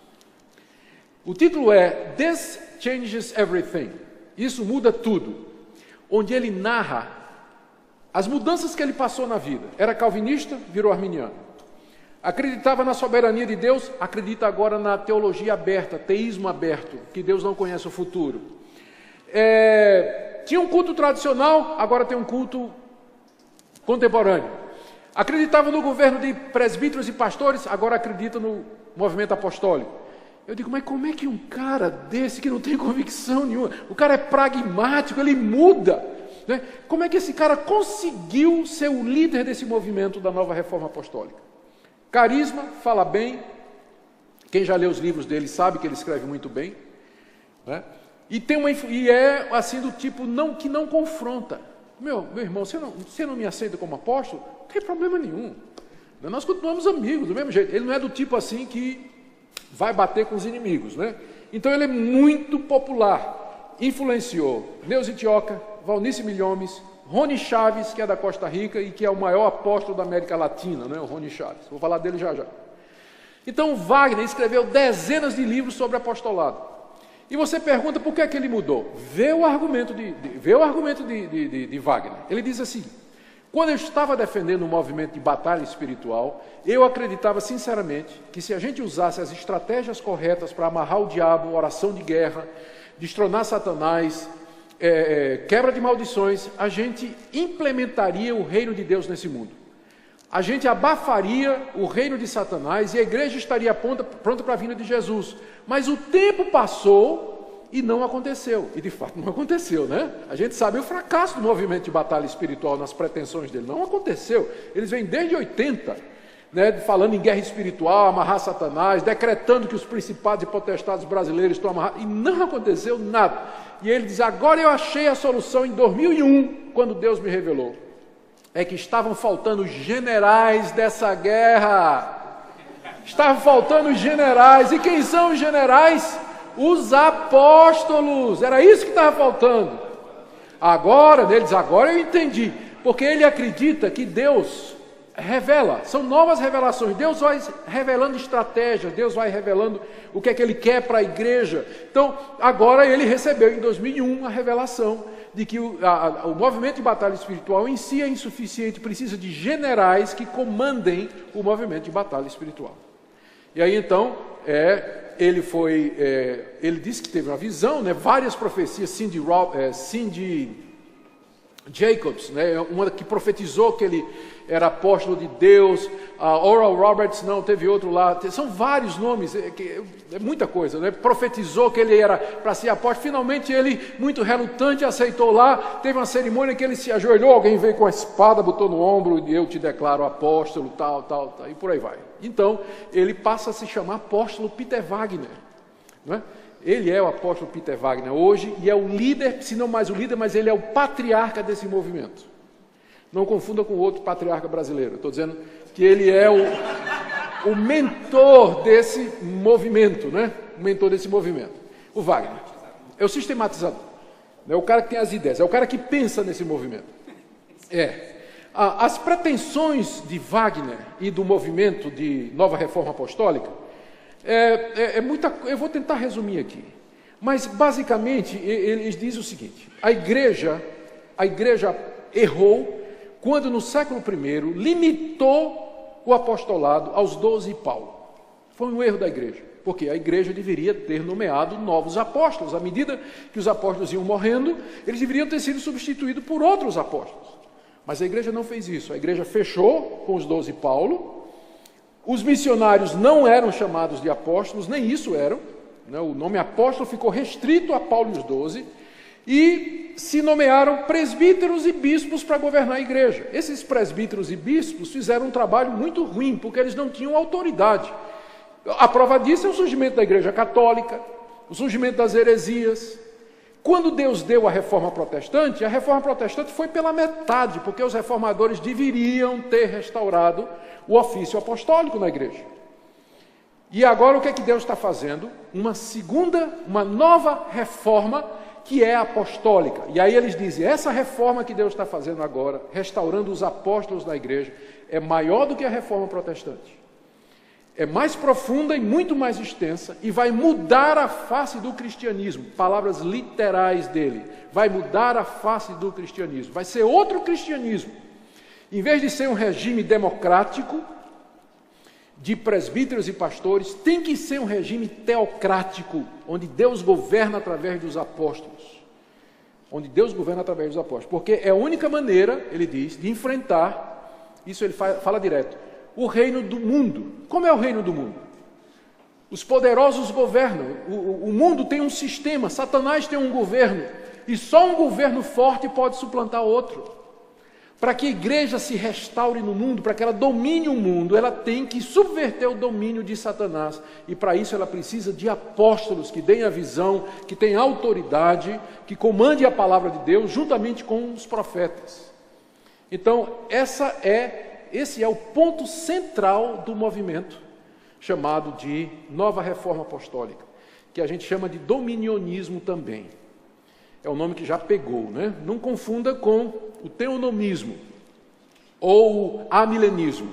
[SPEAKER 1] o título é This Changes Everything. Isso muda tudo. Onde ele narra as mudanças que ele passou na vida. Era calvinista, virou arminiano. Acreditava na soberania de Deus, acredita agora na teologia aberta, teísmo aberto, que Deus não conhece o futuro. Tinha um culto tradicional, agora tem um culto contemporâneo. Acreditava no governo de presbíteros e pastores, agora acredita no movimento apostólico. Eu digo, mas como é que um cara desse que não tem convicção nenhuma, o cara é pragmático, ele muda, né? Como é que esse cara conseguiu ser o líder desse movimento da nova reforma apostólica? Carisma, fala bem, quem já leu os livros dele sabe que ele escreve muito bem, né? E é assim do tipo que não confronta. Meu irmão, você não me aceita como apóstolo? Não tem problema nenhum. Nós continuamos amigos, do mesmo jeito. Ele não é do tipo assim que vai bater com os inimigos, né? Então ele é muito popular. Influenciou Neuza Itioca, Valnice Milhomes, Rony Chaves, que é da Costa Rica e que é o maior apóstolo da América Latina, né? O Rony Chaves. Vou falar dele já já. Então Wagner escreveu dezenas de livros sobre apostolado. E você pergunta por que é que ele mudou. Vê o argumento de Wagner. Ele diz assim: quando eu estava defendendo o movimento de batalha espiritual, eu acreditava sinceramente que se a gente usasse as estratégias corretas para amarrar o diabo, oração de guerra, destronar Satanás, quebra de maldições, a gente implementaria o reino de Deus nesse mundo. A gente abafaria o reino de Satanás e a igreja estaria pronta para a vinda de Jesus. Mas o tempo passou e não aconteceu. E de fato não aconteceu, né? A gente sabe o fracasso do movimento de batalha espiritual nas pretensões dele. Não aconteceu. Eles vêm desde 80, né, falando em guerra espiritual, amarrar Satanás, decretando que os principados e potestades brasileiros estão amarrados. E não aconteceu nada. E ele diz, agora eu achei a solução em 2001, quando Deus me revelou. É que estavam faltando generais dessa guerra. Estavam faltando generais. E quem são os generais? Os apóstolos. Era isso que estava faltando. Agora eu entendi. Porque ele acredita que Deus revela. São novas revelações. Deus vai revelando estratégias. Deus vai revelando o que é que ele quer para a igreja. Então, agora ele recebeu em 2001 a revelação de que o movimento de batalha espiritual em si é insuficiente, precisa de generais que comandem o movimento de batalha espiritual. E aí então, ele disse que teve uma visão, né, várias profecias, Cindy Jacobs, né, uma que profetizou que ele era apóstolo de Deus, Oral Roberts, não, teve outro lá, são vários nomes, é muita coisa, né? Profetizou que ele era para ser apóstolo, finalmente ele, muito relutante, aceitou lá, teve uma cerimônia que ele se ajoelhou, alguém veio com a espada, botou no ombro, e eu te declaro apóstolo, tal, e por aí vai. Então, ele passa a se chamar apóstolo Peter Wagner, né? Ele é o apóstolo Peter Wagner hoje, e é o líder, se não mais o líder, mas ele é o patriarca desse movimento. Não confunda com outro patriarca brasileiro. Estou dizendo que ele é o mentor desse movimento, né? O mentor desse movimento. O Wagner é o sistematizador. É o cara que tem as ideias, é o cara que pensa nesse movimento. As pretensões de Wagner e do movimento de Nova Reforma Apostólica muita. Eu vou tentar resumir aqui. Mas, basicamente, eles dizem o seguinte: a igreja errou quando no século I limitou o apostolado aos 12 e Paulo. Foi um erro da igreja, porque a igreja deveria ter nomeado novos apóstolos. À medida que os apóstolos iam morrendo, eles deveriam ter sido substituídos por outros apóstolos. Mas a igreja não fez isso. A igreja fechou com os 12 e Paulo. Os missionários não eram chamados de apóstolos, nem isso eram. O nome apóstolo ficou restrito a Paulo e os 12. E se nomearam presbíteros e bispos para governar a igreja. Esses presbíteros e bispos fizeram um trabalho muito ruim, porque eles não tinham autoridade. A prova disso é o surgimento da igreja católica, o surgimento das heresias. Quando Deus deu a reforma protestante foi pela metade, porque os reformadores deveriam ter restaurado o ofício apostólico na igreja. E agora o que é que Deus está fazendo? Uma nova reforma, que é apostólica. E aí eles dizem, essa reforma que Deus está fazendo agora, restaurando os apóstolos da igreja, é maior do que a reforma protestante. É mais profunda e muito mais extensa, e vai mudar a face do cristianismo. Palavras literais dele. Vai mudar a face do cristianismo. Vai ser outro cristianismo. Em vez de ser um regime democrático, de presbíteros e pastores, tem que ser um regime teocrático, onde Deus governa através dos apóstolos. onde Deus governa através dos apóstolos, porque é a única maneira, ele diz, de enfrentar, isso ele fala direto, o reino do mundo. Como é o reino do mundo? Os poderosos governam, o mundo tem um sistema, Satanás tem um governo, e só um governo forte pode suplantar outro. Para que a igreja se restaure no mundo, para que ela domine o mundo, ela tem que subverter o domínio de Satanás. E para isso ela precisa de apóstolos que deem a visão, que tenham autoridade, que comandem a palavra de Deus, juntamente com os profetas. Então, esse é o ponto central do movimento, chamado de Nova Reforma Apostólica, que a gente chama de dominionismo também. É o nome que já pegou, né? Não confunda com o teonomismo ou o amilenismo,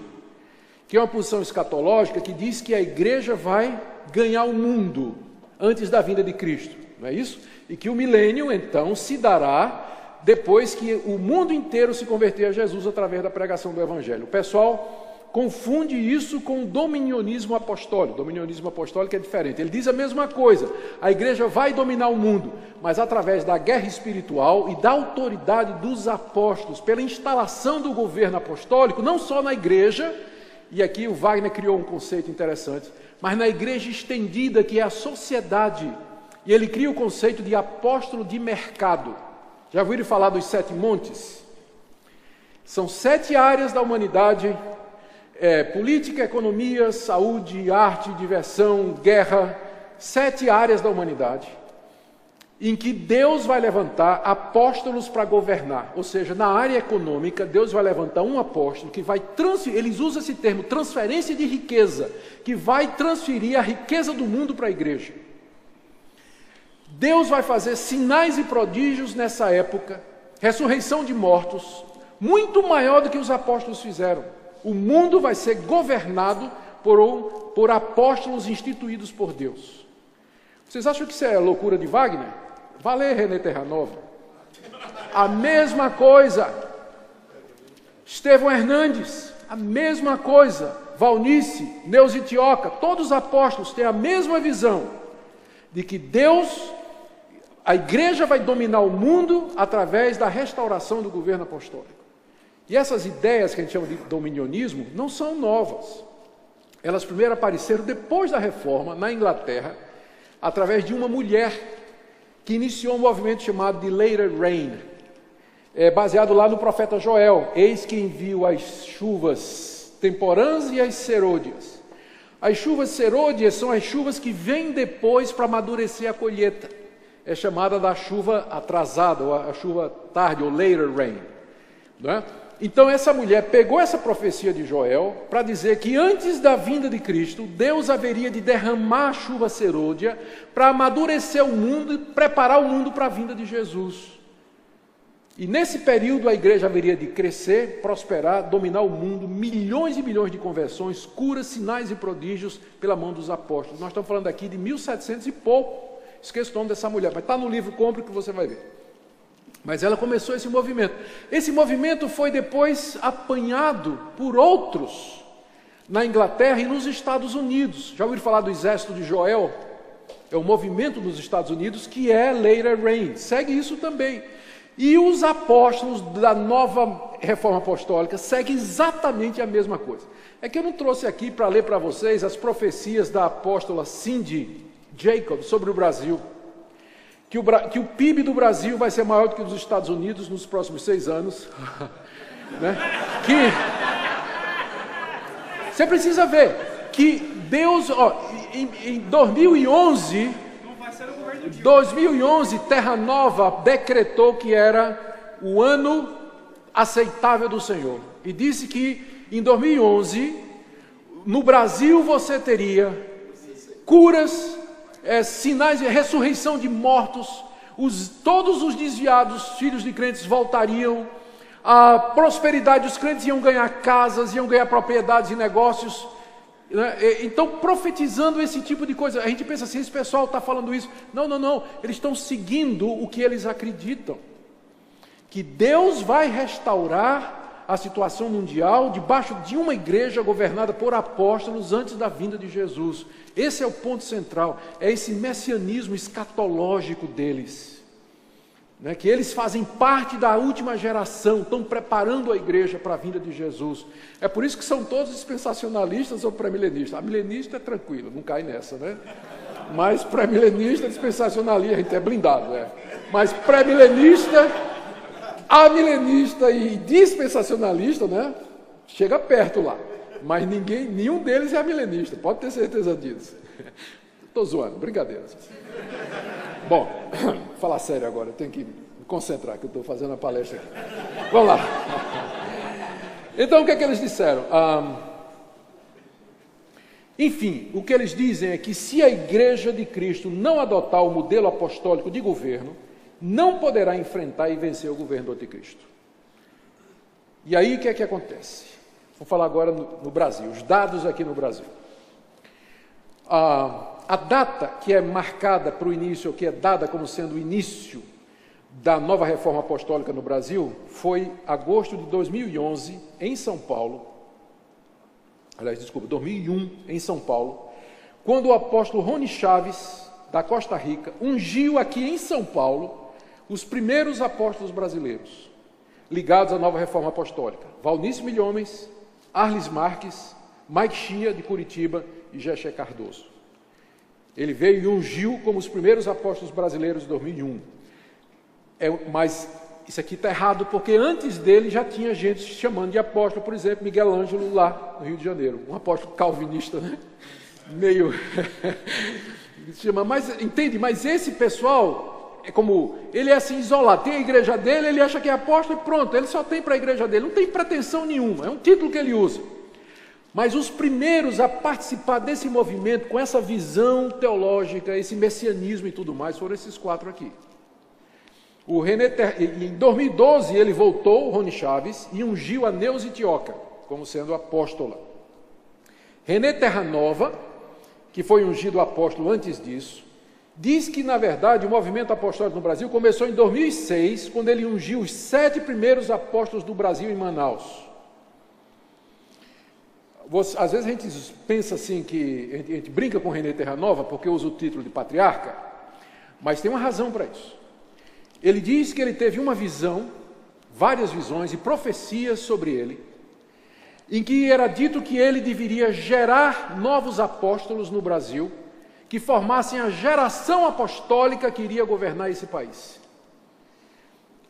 [SPEAKER 1] que é uma posição escatológica que diz que a igreja vai ganhar o mundo antes da vinda de Cristo, não é isso? E que o milênio, então, se dará depois que o mundo inteiro se converter a Jesus através da pregação do Evangelho. O pessoal confunde isso com o dominionismo apostólico. O dominionismo apostólico é diferente. Ele diz a mesma coisa. A igreja vai dominar o mundo, mas através da guerra espiritual e da autoridade dos apóstolos, pela instalação do governo apostólico, não só na igreja, e aqui o Wagner criou um conceito interessante, mas na igreja estendida, que é a sociedade. E ele cria o conceito de apóstolo de mercado. Já ouviram falar dos 7 montes? São 7 áreas da humanidade: política, economia, saúde, arte, diversão, guerra, 7 áreas da humanidade, em que Deus vai levantar apóstolos para governar. Ou seja, na área econômica, Deus vai levantar um apóstolo que vai transferir, eles usam esse termo, transferência de riqueza, que vai transferir a riqueza do mundo para a igreja. Deus vai fazer sinais e prodígios nessa época, ressurreição de mortos, muito maior do que os apóstolos fizeram. O mundo vai ser governado por apóstolos instituídos por Deus. Vocês acham que isso é loucura de Wagner? Vá ler René Terranova. A mesma coisa. Estevão Hernandes, a mesma coisa. Valnice, Neuza Itioca, todos os apóstolos têm a mesma visão de que Deus, a igreja vai dominar o mundo através da restauração do governo apostólico. E essas ideias que a gente chama de dominionismo não são novas. Elas primeiro apareceram depois da reforma na Inglaterra, através de uma mulher que iniciou um movimento chamado de Later Rain, baseado lá no profeta Joel. Eis que envio as chuvas temporãs e as serôdias. As chuvas serôdias são as chuvas que vêm depois para amadurecer a colheita. É chamada da chuva atrasada, ou a chuva tarde, ou Later Rain, não é? Então essa mulher pegou essa profecia de Joel para dizer que antes da vinda de Cristo, Deus haveria de derramar a chuva serôdia para amadurecer o mundo e preparar o mundo para a vinda de Jesus. E nesse período a igreja haveria de crescer, prosperar, dominar o mundo, milhões e milhões de conversões, curas, sinais e prodígios pela mão dos apóstolos. Nós estamos falando aqui de 1700 e pouco. Esqueça o nome dessa mulher, mas está no livro, compre que você vai ver. Mas ela começou esse movimento. Esse movimento foi depois apanhado por outros na Inglaterra e nos Estados Unidos. Já ouviram falar do exército de Joel? É um movimento nos Estados Unidos que é Later Rain. Segue isso também. E os apóstolos da nova reforma apostólica seguem exatamente a mesma coisa. É que eu não trouxe aqui para ler para vocês as profecias da apóstola Cindy Jacobs sobre o Brasil. Que o PIB do Brasil vai ser maior do que o dos Estados Unidos nos próximos 6 anos. Né? Você precisa ver que Deus, em 2011, Terra Nova decretou que era o ano aceitável do Senhor. E disse que em 2011, no Brasil você teria curas, sinais de ressurreição de mortos, todos os desviados, filhos de crentes, voltariam, a prosperidade, os crentes iam ganhar casas, iam ganhar propriedades e negócios, né? Então profetizando esse tipo de coisa. A gente pensa assim, esse pessoal está falando isso. Não, eles estão seguindo o que eles acreditam, que Deus vai restaurar a situação mundial debaixo de uma igreja governada por apóstolos antes da vinda de Jesus. Esse é o ponto central, é esse messianismo escatológico deles. né, que eles fazem parte da última geração, estão preparando a igreja para a vinda de Jesus. É por isso que são todos dispensacionalistas ou pré-milenistas. A milenista é tranquilo, não cai nessa, né? Mas pré-milenista, dispensacionalista, a gente é blindado, né? Mas pré-milenista, amilenista e dispensacionalista, né? Chega perto lá. Mas nenhum deles é amilenista, pode ter certeza disso. Estou zoando, brincadeira. Bom, vou falar sério agora, eu tenho que me concentrar, que eu estou fazendo a palestra aqui. Vamos lá. Então, o que é que eles disseram? Enfim, o que eles dizem é que se a Igreja de Cristo não adotar o modelo apostólico de governo, não poderá enfrentar e vencer o governo do anticristo. E aí, o que é que acontece? Vou falar agora no Brasil, os dados aqui no Brasil. A data que é marcada para o início, ou que é dada como sendo o início da nova reforma apostólica no Brasil, foi agosto de 2011, em São Paulo. Aliás, desculpa, 2001, em São Paulo, quando o apóstolo Rony Chaves, da Costa Rica, ungiu aqui em São Paulo os primeiros apóstolos brasileiros, ligados à nova reforma apostólica. Valnice Milhomens, Arles Marques, Mike Chia, de Curitiba, e Geché Cardoso. Ele veio e ungiu como os primeiros apóstolos brasileiros de 2001. Mas isso aqui está errado, porque antes dele já tinha gente chamando de apóstolo, por exemplo, Miguel Ângelo, lá no Rio de Janeiro, um apóstolo calvinista, né? Meio... Mas, entende? Mas esse pessoal, é como, ele é assim isolado, tem a igreja dele, ele acha que é apóstolo e pronto, ele só tem para a igreja dele, não tem pretensão nenhuma, é um título que ele usa. Mas os primeiros a participar desse movimento, com essa visão teológica, esse messianismo e tudo mais, foram esses quatro aqui. Em 2012, ele voltou, o Rony Chaves, e ungiu a Neuza Itioca, como sendo apóstola. René Terranova, que foi ungido apóstolo antes disso, diz que, na verdade, o movimento apostólico no Brasil começou em 2006, quando ele ungiu os 7 primeiros apóstolos do Brasil em Manaus. Às vezes a gente pensa assim, que a gente brinca com René Terranova porque usa o título de patriarca, mas tem uma razão para isso. Ele diz que ele teve uma visão, várias visões e profecias sobre ele, em que era dito que ele deveria gerar novos apóstolos no Brasil, que formassem a geração apostólica que iria governar esse país.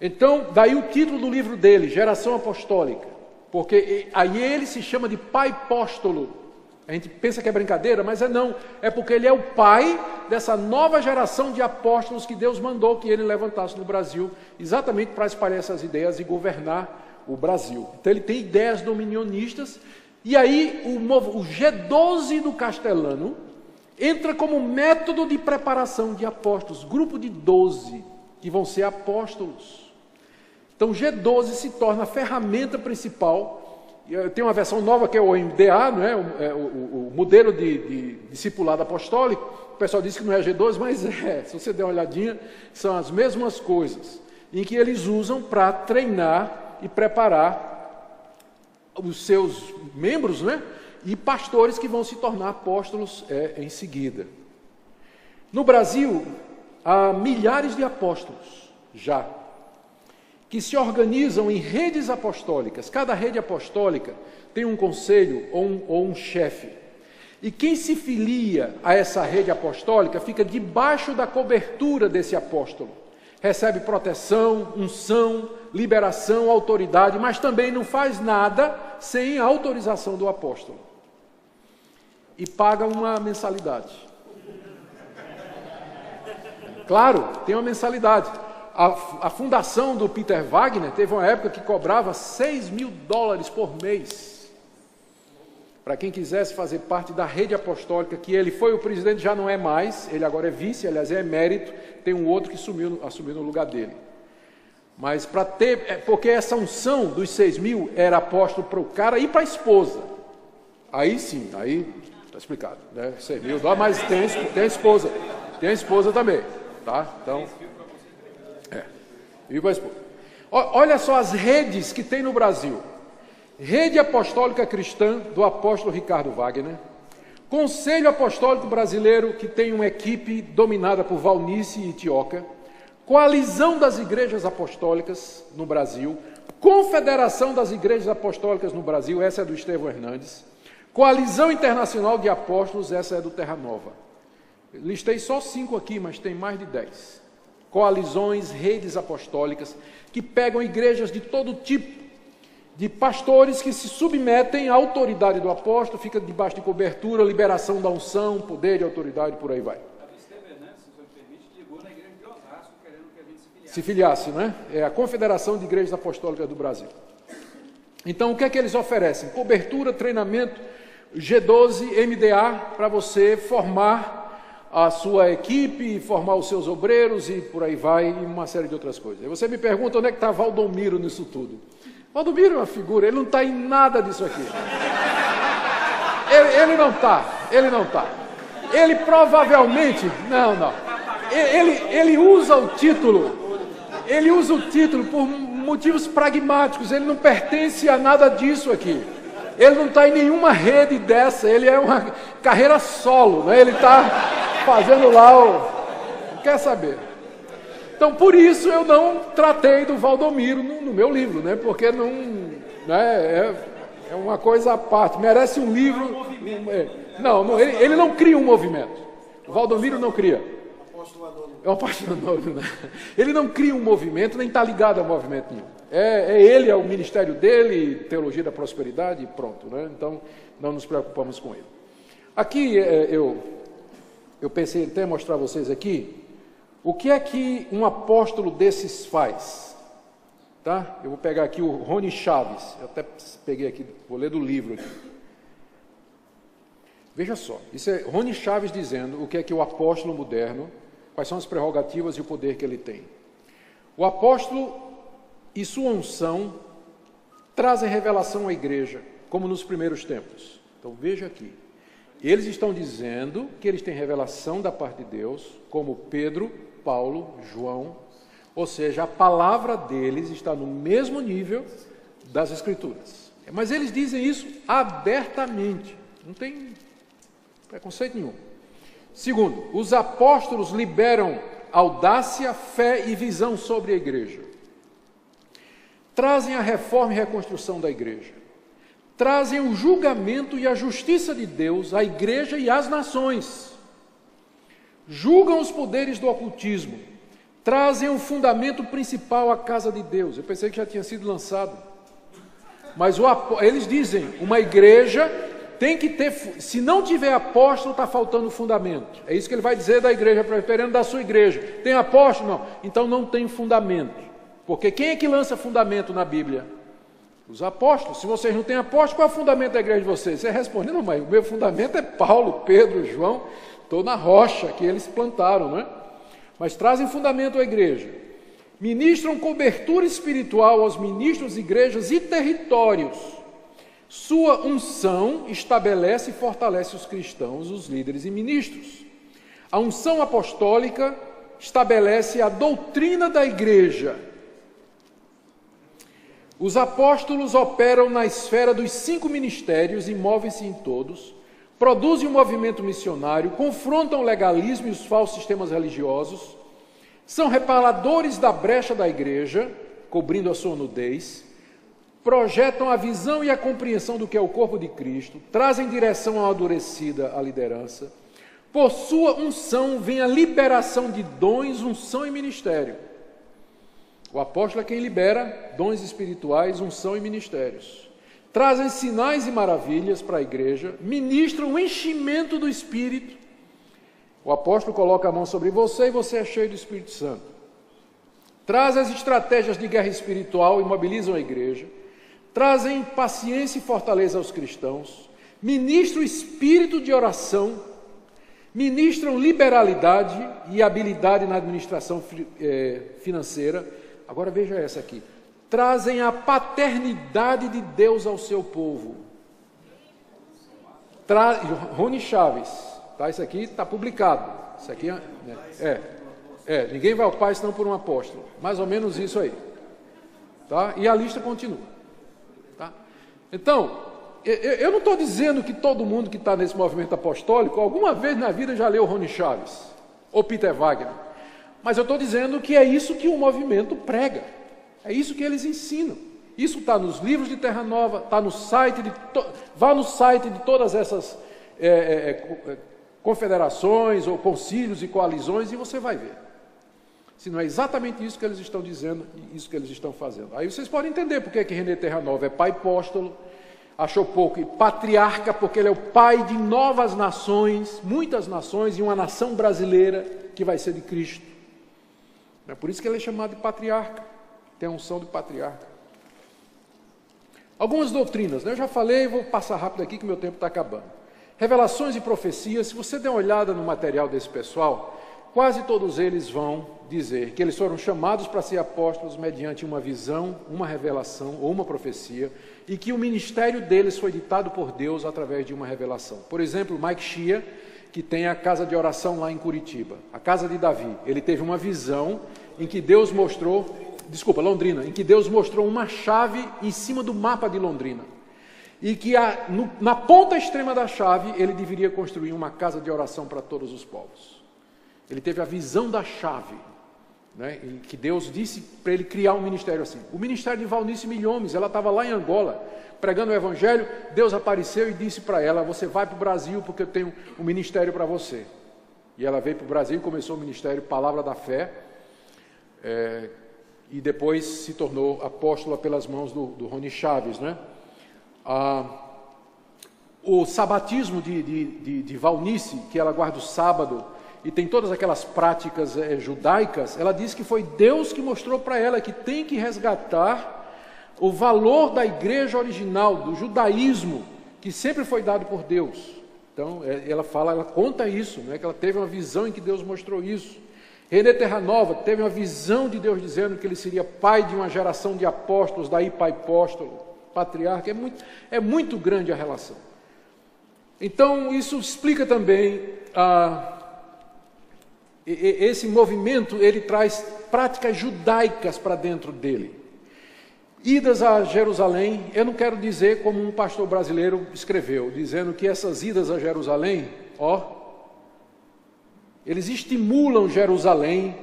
[SPEAKER 1] Então, daí o título do livro dele, Geração Apostólica. Porque aí ele se chama de pai apóstolo. A gente pensa que é brincadeira, mas não. É porque ele é o pai dessa nova geração de apóstolos que Deus mandou que ele levantasse no Brasil, exatamente para espalhar essas ideias e governar o Brasil. Então ele tem ideias dominionistas, e aí o G12 do Castelano entra como método de preparação de apóstolos, grupo de 12 que vão ser apóstolos. Então, o G12 se torna a ferramenta principal. Tem uma versão nova que é o MDA, não é? O modelo de discipulado apostólico. O pessoal diz que não é G12, mas é. Se você der uma olhadinha, são as mesmas coisas, em que eles usam para treinar e preparar os seus membros, né? E pastores que vão se tornar apóstolos em seguida. No Brasil, há milhares de apóstolos já, que se organizam em redes apostólicas. Cada rede apostólica tem um conselho ou um chefe. E quem se filia a essa rede apostólica fica debaixo da cobertura desse apóstolo. Recebe proteção, unção, liberação, autoridade, mas também não faz nada sem a autorização do apóstolo. E paga uma mensalidade. Claro, tem uma mensalidade. A fundação do Peter Wagner teve uma época que cobrava $6.000 por mês para quem quisesse fazer parte da rede apostólica, que ele foi o presidente, já não é mais, ele agora é vice, aliás é emérito, tem um outro que assumiu no lugar dele. Mas para ter, porque essa unção dos 6.000 era apóstolo para o cara e para a esposa. Aí sim, aí está explicado, né? $6.000, mas tem a esposa também, tá? Então... Olha só as redes que tem no Brasil. Rede Apostólica Cristã, do apóstolo Ricardo Wagner. Conselho Apostólico Brasileiro, que tem uma equipe dominada por Valnice e Itioca. Coalizão das Igrejas Apostólicas no Brasil, Confederação das Igrejas Apostólicas no Brasil, essa é do Estevão Hernandes, Coalizão Internacional de Apóstolos, essa é do Terra Nova. Listei só 5 aqui, mas tem mais de 10. Coalizões, redes apostólicas, que pegam igrejas de todo tipo, de pastores que se submetem à autoridade do apóstolo, fica debaixo de cobertura, liberação da unção, poder de autoridade, por aí vai. Se filiasse, não é? É a Confederação de Igrejas Apostólicas do Brasil. Então, o que é que eles oferecem? Cobertura, treinamento, G12, MDA, para você formar a sua equipe, formar os seus obreiros e por aí vai, e uma série de outras coisas. E você me pergunta onde é que está Valdomiro nisso tudo. Valdomiro é uma figura, ele não está em nada disso aqui. Ele não está. Ele provavelmente, não. Ele usa o título por motivos pragmáticos, ele não pertence a nada disso aqui. Ele não está em nenhuma rede dessa, ele é uma carreira solo, né? Ele está fazendo lá não quer saber. Então, por isso eu não tratei do Valdomiro no meu livro, né? Porque não, né? É uma coisa à parte, merece um livro. Não, ele não cria um movimento. O Valdomiro não cria. É um apóstolo anônimo, né? Ele não cria um movimento, nem está ligado a movimento nenhum. Ele, é o ministério dele, teologia da prosperidade, e pronto, né? Então, não nos preocupamos com ele. Aqui, eu pensei até mostrar a vocês aqui, o que é que um apóstolo desses faz? Tá? Eu vou pegar aqui o Rony Chaves, eu até peguei aqui, vou ler do livro aqui. Veja só, isso é Rony Chaves dizendo o que é que o apóstolo moderno, quais são as prerrogativas e o poder que ele tem. O apóstolo e sua unção trazem revelação à igreja, como nos primeiros tempos. Então veja aqui, eles estão dizendo que eles têm revelação da parte de Deus, como Pedro, Paulo, João, ou seja, a palavra deles está no mesmo nível das Escrituras. Mas eles dizem isso abertamente, não tem preconceito nenhum. Segundo, os apóstolos liberam audácia, fé e visão sobre a igreja. Trazem a reforma e reconstrução da igreja. Trazem o julgamento e a justiça de Deus à igreja e às nações. Julgam os poderes do ocultismo. Trazem o fundamento principal à casa de Deus. Eu pensei que já tinha sido lançado. Mas eles dizem, uma igreja tem que ter, se não tiver apóstolo, está faltando fundamento. É isso que ele vai dizer da igreja presbiteriana, da sua igreja. Tem apóstolo? Não. Então não tem fundamento. Porque quem é que lança fundamento na Bíblia? Os apóstolos. Se vocês não têm apóstolo, qual é o fundamento da igreja de vocês? Você responde, não, mas o meu fundamento é Paulo, Pedro, João, estou na rocha que eles plantaram, não é? Mas trazem fundamento à igreja. Ministram cobertura espiritual aos ministros, igrejas e territórios. Sua unção estabelece e fortalece os cristãos, os líderes e ministros. A unção apostólica estabelece a doutrina da igreja. Os apóstolos operam na esfera dos 5 ministérios e movem-se em todos, produzem um movimento missionário, confrontam o legalismo e os falsos sistemas religiosos, são reparadores da brecha da igreja, cobrindo a sua nudez, projetam a visão e a compreensão do que é o corpo de Cristo, trazem direção amadurecida à liderança. Por sua unção vem a liberação de dons, unção e ministério. O apóstolo é quem libera dons espirituais, unção e ministérios. Trazem sinais e maravilhas para a igreja, ministram o enchimento do Espírito. O apóstolo coloca a mão sobre você e você é cheio do Espírito Santo. Traz as estratégias de guerra espiritual e mobilizam a igreja. Trazem paciência e fortaleza aos cristãos. Ministram o espírito de oração. Ministram liberalidade e habilidade na administração financeira. Agora veja essa aqui. Trazem a paternidade de Deus ao seu povo. Rony Chaves, tá? Isso aqui está publicado. Isso aqui ninguém vai ao Pai senão por um apóstolo. Mais ou menos isso aí. Tá? E a lista continua. Tá? Então, eu não estou dizendo que todo mundo que está nesse movimento apostólico alguma vez na vida já leu Rony Chaves ou Peter Wagner. Mas eu estou dizendo que é isso que o movimento prega, é isso que eles ensinam. Isso está nos livros de Terra Nova, está no site, vá no site de todas essas confederações ou concílios e coalizões e você vai ver. Se não é exatamente isso que eles estão dizendo, isso que eles estão fazendo. Aí vocês podem entender porque que René Terra Nova é pai apóstolo, achou pouco, e patriarca, porque ele é o pai de novas nações, muitas nações, e uma nação brasileira que vai ser de Cristo. É por isso que ele é chamado de patriarca, tem a unção de patriarca. Algumas doutrinas, né? Eu já falei, vou passar rápido aqui que meu tempo está acabando. Revelações e profecias, se você der uma olhada no material desse pessoal, quase todos eles vão dizer que eles foram chamados para ser apóstolos mediante uma visão, uma revelação ou uma profecia, e que o ministério deles foi ditado por Deus através de uma revelação. Por exemplo, Mike Shea, que tem a casa de oração lá em Curitiba, a casa de Davi, ele teve uma visão em que Deus mostrou, Londrina, em que Deus mostrou uma chave em cima do mapa de Londrina, e que na ponta extrema da chave ele deveria construir uma casa de oração para todos os povos. Ele teve a visão da chave, né, e que Deus disse para ele criar um ministério assim. O ministério de Valnice Milhomes, ela estava lá em Angola, pregando o evangelho, Deus apareceu e disse para ela, você vai para o Brasil porque eu tenho um ministério para você. E ela veio para o Brasil e começou o ministério Palavra da Fé, e depois se tornou apóstola pelas mãos do Rony Chaves, né? O sabatismo de Valnice, que ela guarda o sábado, e tem todas aquelas práticas judaicas, ela diz que foi Deus que mostrou para ela que tem que resgatar o valor da igreja original, do judaísmo, que sempre foi dado por Deus. Então, ela conta isso, né, que ela teve uma visão em que Deus mostrou isso. René Terra Nova teve uma visão de Deus dizendo que ele seria pai de uma geração de apóstolos, daí pai apóstolo, patriarca, é muito grande a relação. Então, isso explica também esse movimento, ele traz práticas judaicas para dentro dele. Idas a Jerusalém, eu não quero dizer como um pastor brasileiro escreveu, dizendo que essas idas a Jerusalém, eles estimulam Jerusalém,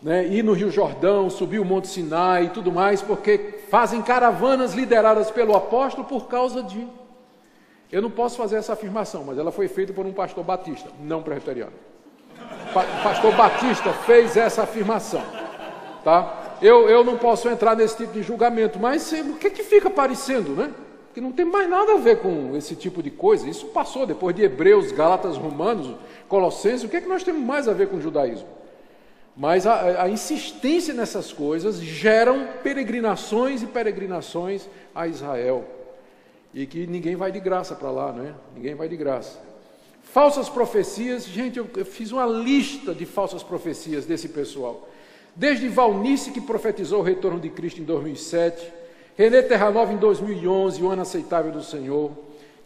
[SPEAKER 1] né, ir no Rio Jordão, subir o Monte Sinai e tudo mais, porque fazem caravanas lideradas pelo apóstolo por causa de... Eu não posso fazer essa afirmação, mas ela foi feita por um pastor batista, não presbiteriano. O pastor Batista fez essa afirmação, tá? Eu não posso entrar nesse tipo de julgamento, mas o que fica parecendo, né? Que não tem mais nada a ver com esse tipo de coisa. Isso passou depois de Hebreus, Gálatas, Romanos, Colossenses. O que nós temos mais a ver com o judaísmo? Mas a insistência nessas coisas geram peregrinações e peregrinações a Israel. E que ninguém vai de graça para lá, né? Ninguém vai de graça. Falsas profecias, gente, eu fiz uma lista de falsas profecias desse pessoal. Desde Valnice, que profetizou o retorno de Cristo em 2007, René Terra Nova em 2011, o ano aceitável do Senhor.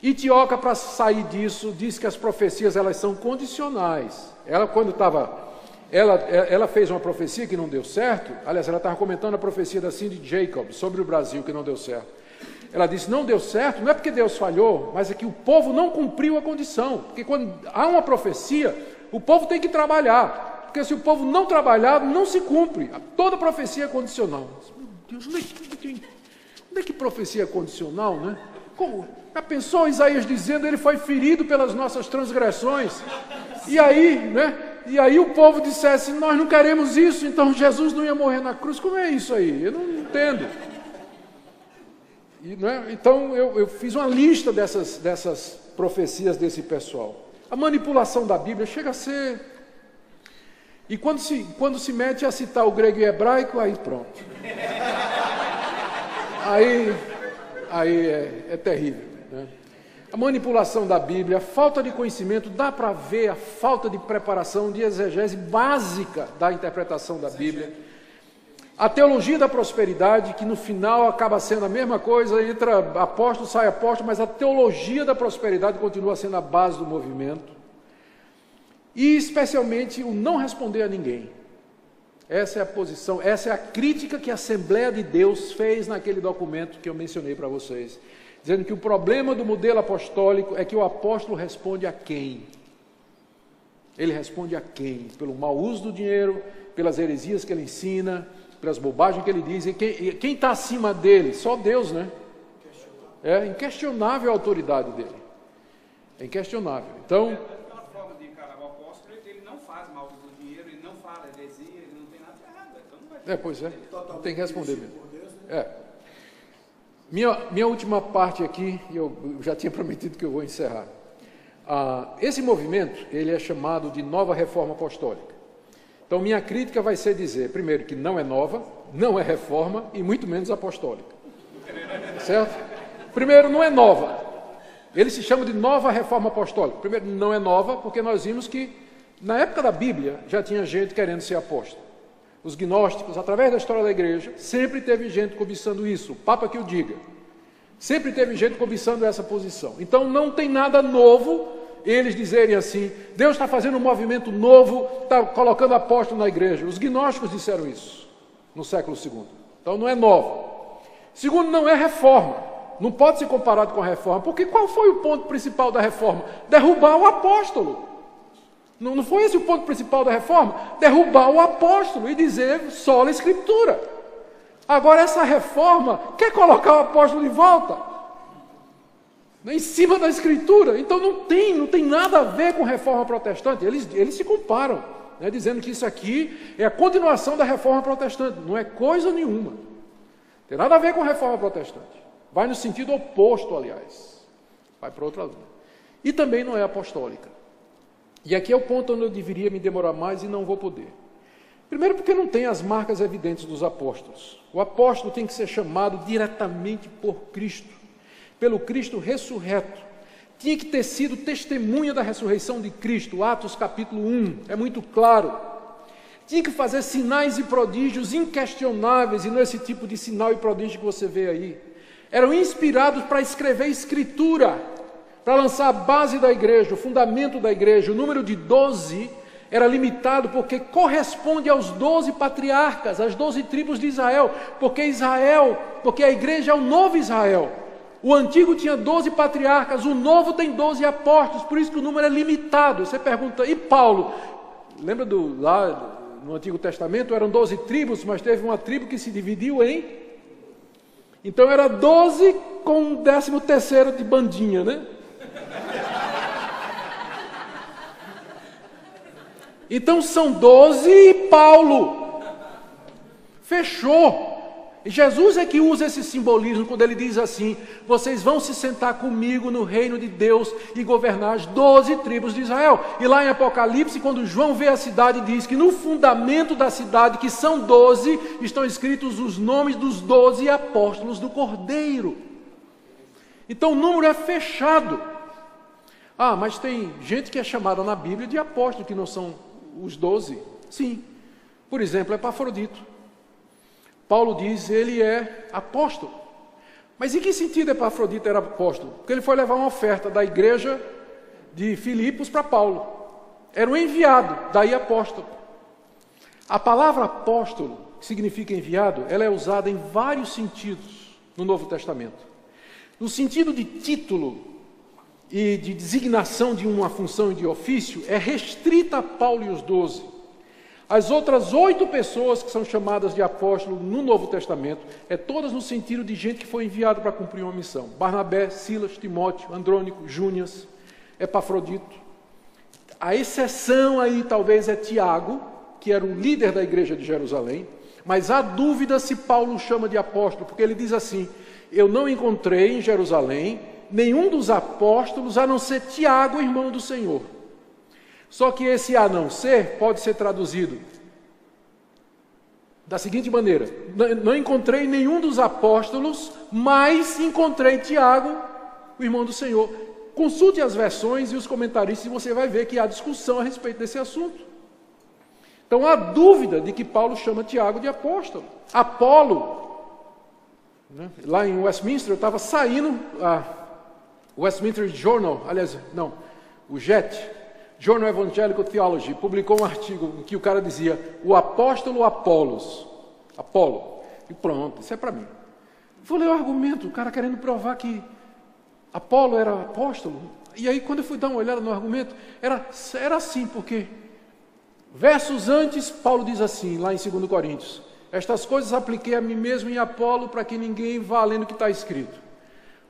[SPEAKER 1] Itioca, para sair disso, diz que as profecias elas são condicionais. Ela, quando estava... Ela fez uma profecia que não deu certo. Aliás, ela estava comentando a profecia da Cindy Jacobs sobre o Brasil, que não deu certo. Ela disse, não deu certo, não é porque Deus falhou, mas é que o povo não cumpriu a condição. Porque quando há uma profecia, o povo tem que trabalhar. Porque se o povo não trabalhar, não se cumpre. Toda profecia é condicional. Meu Deus, onde é que profecia é condicional, né? Como? Já pensou Isaías dizendo, ele foi ferido pelas nossas transgressões? E aí, né? E aí o povo dissesse, nós não queremos isso, então Jesus não ia morrer na cruz. Como é isso aí? Eu não entendo. E, né? Então eu fiz uma lista dessas profecias desse pessoal. A manipulação da Bíblia chega a ser... E quando se mete a citar o grego e hebraico, aí pronto. Aí é terrível, né? A manipulação da Bíblia, a falta de conhecimento, dá para ver a falta de preparação, de exegese básica da interpretação da Bíblia. A teologia da prosperidade, que no final acaba sendo a mesma coisa, entra apóstolo, sai apóstolo, mas a teologia da prosperidade continua sendo a base do movimento. E especialmente o não responder a ninguém. Essa é a posição, essa é a crítica que a Assembleia de Deus fez naquele documento que eu mencionei para vocês, dizendo que o problema do modelo apostólico é que o apóstolo responde a quem? Ele responde a quem? Pelo mau uso do dinheiro, pelas heresias que ele ensina, pelas bobagens que ele diz. E quem está acima dele? Só Deus, né? É inquestionável a autoridade dele. É inquestionável. Então,
[SPEAKER 2] pela forma de encarar o apóstolo, ele não faz mal uso do dinheiro, ele não fala heresia, ele não tem nada de errado. Então não vai
[SPEAKER 1] pois é. Tem que responder mesmo. Minha última parte aqui, eu já tinha prometido que eu vou encerrar. Esse movimento, ele é chamado de Nova Reforma Apostólica. Então, minha crítica vai ser dizer, primeiro, que não é nova, não é reforma e muito menos apostólica. Certo? Primeiro, não é nova. Ele se chama de Nova Reforma Apostólica. Primeiro, não é nova, porque nós vimos que, na época da Bíblia, já tinha gente querendo ser apóstolo. Os gnósticos, através da história da igreja, sempre teve gente cobiçando isso, o Papa que o diga. Sempre teve gente cobiçando essa posição. Então, não tem nada novo eles dizerem assim, Deus está fazendo um movimento novo, está colocando apóstolo na igreja. Os gnósticos disseram isso no século II. Então, não é nova. Segundo, não é reforma. Não pode ser comparado com a reforma, porque qual foi o ponto principal da reforma? Derrubar o apóstolo. Não foi esse o ponto principal da reforma? Derrubar o apóstolo e dizer sola escritura. Agora essa reforma quer colocar o apóstolo de volta em cima da escritura. Então não tem nada a ver com reforma protestante. Eles se comparam, né, dizendo que isso aqui é a continuação da reforma protestante. Não é coisa nenhuma. Não tem nada a ver com reforma protestante. Vai no sentido oposto, aliás. Vai para outra linha. E também não é apostólica. E aqui é o ponto onde eu deveria me demorar mais e não vou poder. Primeiro porque não tem as marcas evidentes dos apóstolos. O apóstolo tem que ser chamado diretamente por Cristo, pelo Cristo ressurreto. Tinha que ter sido testemunha da ressurreição de Cristo, Atos capítulo 1, é muito claro. Tinha que fazer sinais e prodígios inquestionáveis, e não esse tipo de sinal e prodígio que você vê aí. Eram inspirados para escrever escritura, para lançar a base da igreja, o fundamento da igreja. O número de 12 era limitado porque corresponde aos 12 patriarcas, às 12 tribos de Israel, porque a igreja é o novo Israel. O antigo tinha 12 patriarcas, o novo tem 12 apóstolos, por isso que o número é limitado. Você pergunta, e Paulo? Lembra lá no Antigo Testamento eram 12 tribos, mas teve uma tribo que se dividiu em... Então era 12 com um 13º de bandinha, né? Então são 12 e Paulo. Fechou. E Jesus é que usa esse simbolismo quando ele diz assim, vocês vão se sentar comigo no reino de Deus e governar as 12 tribos de Israel. E lá em Apocalipse, quando João vê a cidade, diz que no fundamento da cidade, que são 12, estão escritos os nomes dos 12 apóstolos do Cordeiro. Então o número é fechado. Mas tem gente que é chamada na Bíblia de apóstolo, que não são os 12. Sim. Por exemplo, Epafrodito. Paulo diz, ele é apóstolo. Mas em que sentido Epafrodito era apóstolo? Porque ele foi levar uma oferta da igreja de Filipos para Paulo. Era um enviado, daí apóstolo. A palavra apóstolo, que significa enviado, ela é usada em vários sentidos no Novo Testamento. No sentido de título e de designação de uma função e de ofício, é restrita a Paulo e os 12. As outras 8 pessoas que são chamadas de apóstolo no Novo Testamento, é todas no sentido de gente que foi enviada para cumprir uma missão. Barnabé, Silas, Timóteo, Andrônico, Júnias, Epafrodito. A exceção aí talvez é Tiago, que era o líder da igreja de Jerusalém, mas há dúvida se Paulo chama de apóstolo, porque ele diz assim, eu não encontrei em Jerusalém nenhum dos apóstolos, a não ser Tiago, irmão do Senhor. Só que esse a não ser pode ser traduzido da seguinte maneira, não encontrei nenhum dos apóstolos, mas encontrei Tiago, o irmão do Senhor. Consulte as versões e os comentaristas e você vai ver que há discussão a respeito desse assunto. Então há dúvida de que Paulo chama Tiago de apóstolo. Apolo, né? Lá em Westminster, eu estava saindo, o Westminster Journal, aliás, não, o JET, Journal Evangelical Theology, publicou um artigo em que o cara dizia, o apóstolo Apolo, e pronto, isso é para mim. Vou ler o argumento, o cara querendo provar que Apolo era apóstolo. E aí, quando eu fui dar uma olhada no argumento, era assim, porque versos antes, Paulo diz assim, lá em 2 Coríntios: estas coisas apliquei a mim mesmo em Apolo, para que ninguém vá além do que está escrito.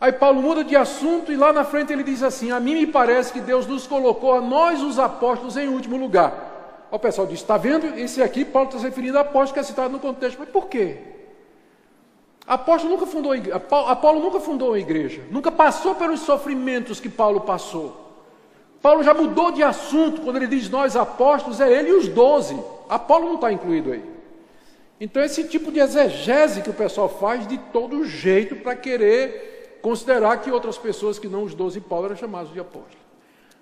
[SPEAKER 1] Aí Paulo muda de assunto e lá na frente ele diz assim: a mim me parece que Deus nos colocou, a nós os apóstolos, em último lugar. O pessoal diz: está vendo? Esse aqui, Paulo está se referindo a apóstolo, que é citado no contexto. Mas por quê? Apolo nunca fundou a igreja, nunca passou pelos sofrimentos que Paulo passou. Paulo já mudou de assunto, quando ele diz nós apóstolos, é ele e os 12. Apolo não está incluído aí. Então esse tipo de exegese que o pessoal faz de todo jeito para querer considerar que outras pessoas que não os 12 Paulo eram chamados de apóstolos.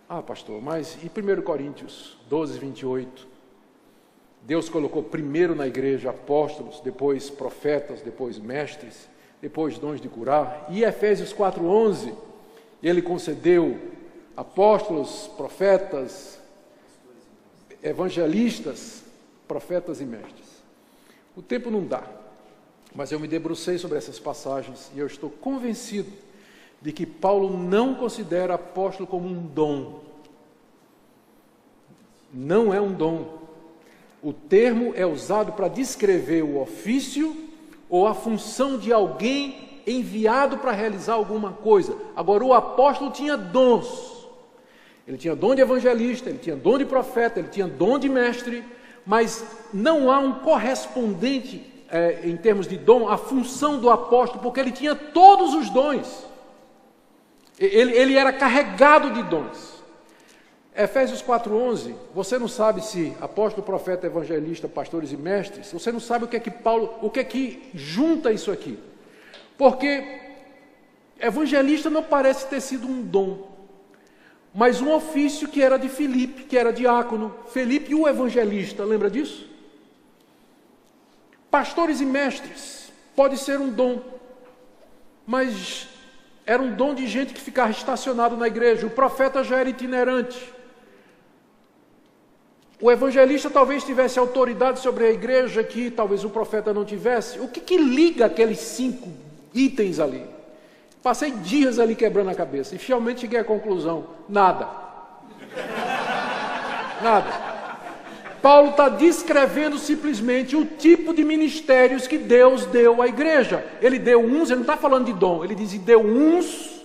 [SPEAKER 1] Ah, pastor, mas em 1 Coríntios 12, 28, Deus colocou primeiro na igreja apóstolos, depois profetas, depois mestres, depois dons de curar. E Efésios 4:11, ele concedeu apóstolos, profetas, evangelistas, profetas e mestres. O tempo não dá, mas eu me debrucei sobre essas passagens e eu estou convencido de que Paulo não considera apóstolo como um dom. Não é um dom. O termo é usado para descrever o ofício ou a função de alguém enviado para realizar alguma coisa. Agora, o apóstolo tinha dons. Ele tinha dom de evangelista, ele tinha dom de profeta, ele tinha dom de mestre, mas não há um correspondente, em termos de dom, à função do apóstolo, porque ele tinha todos os dons. Ele era carregado de dons. Efésios 4:11, você não sabe se apóstolo, profeta, evangelista, pastores e mestres, você não sabe o que é que junta isso aqui. Porque evangelista não parece ter sido um dom, mas um ofício que era de Filipe, que era diácono. Filipe, o evangelista, lembra disso? Pastores e mestres, pode ser um dom, mas era um dom de gente que ficava estacionado na igreja. O profeta já era itinerante. O evangelista talvez tivesse autoridade sobre a igreja que talvez o profeta não tivesse. O que liga aqueles 5 itens ali? Passei dias ali quebrando a cabeça e finalmente cheguei à conclusão: nada. Nada. Paulo está descrevendo simplesmente o tipo de ministérios que Deus deu à igreja. Ele deu uns, ele não está falando de dom, ele diz que deu uns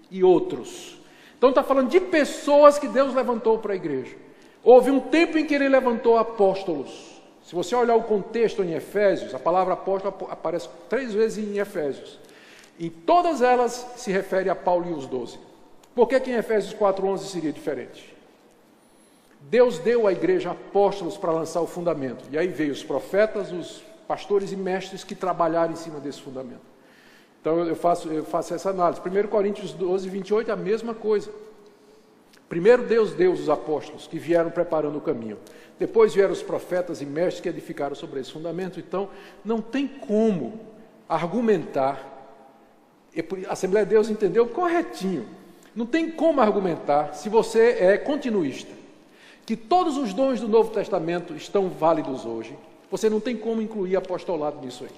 [SPEAKER 1] e outros. Então está falando de pessoas que Deus levantou para a igreja. Houve um tempo em que ele levantou apóstolos. Se você olhar o contexto em Efésios, a palavra apóstolo aparece 3 vezes em Efésios. Em todas elas se refere a Paulo e os 12. Por que em Efésios 4:11 seria diferente? Deus deu à igreja apóstolos para lançar o fundamento. E aí veio os profetas, os pastores e mestres que trabalharam em cima desse fundamento. Então eu faço essa análise. 1 Coríntios 12, 28 é a mesma coisa. Primeiro Deus deu os apóstolos que vieram preparando o caminho. Depois vieram os profetas e mestres que edificaram sobre esse fundamento. Então não tem como argumentar. A Assembleia de Deus entendeu corretinho. Não tem como argumentar, se você é continuista, que todos os dons do Novo Testamento estão válidos hoje. Você não tem como incluir apostolado nisso aí.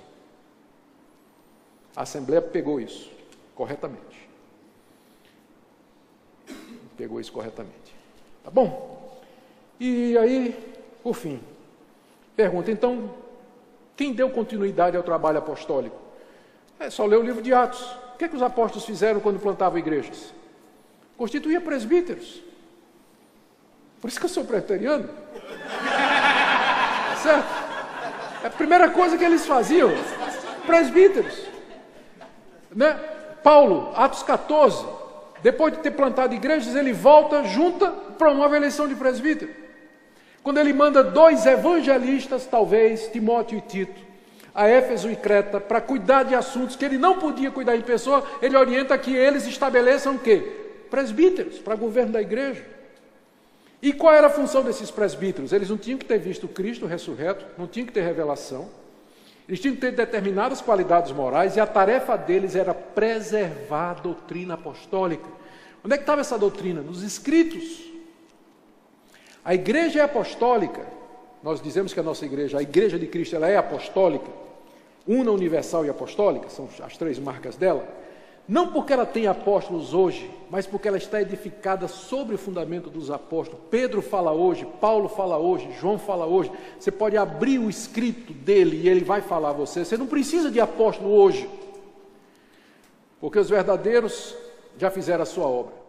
[SPEAKER 1] A Assembleia pegou isso corretamente. Pegou isso corretamente. Tá bom? E aí, por fim, pergunta, então, quem deu continuidade ao trabalho apostólico? É só ler o livro de Atos. O que é que os apóstolos fizeram quando plantavam igrejas? Constituía presbíteros. Por isso que eu sou presbiteriano. Certo? É a primeira coisa que eles faziam. Presbíteros. Né? Paulo, Atos 14, depois de ter plantado igrejas, ele volta, junta, promove a eleição de presbítero. Quando ele manda 2 evangelistas, talvez, Timóteo e Tito, a Éfeso e Creta, para cuidar de assuntos que ele não podia cuidar em pessoa, ele orienta que eles estabeleçam o quê? Presbíteros, para governo da igreja. E qual era a função desses presbíteros? Eles não tinham que ter visto Cristo ressurreto, não tinham que ter revelação, eles tinham que ter determinadas qualidades morais, e a tarefa deles era preservar a doutrina apostólica. Onde é que estava essa doutrina? Nos escritos. A igreja é apostólica. Nós dizemos que a nossa igreja, a igreja de Cristo, ela é apostólica, una, universal e apostólica, são as 3 marcas dela. Não porque ela tem apóstolos hoje, mas porque ela está edificada sobre o fundamento dos apóstolos. Pedro fala hoje, Paulo fala hoje, João fala hoje. Você pode abrir o escrito dele e ele vai falar a você. Você não precisa de apóstolo hoje, porque os verdadeiros já fizeram a sua obra.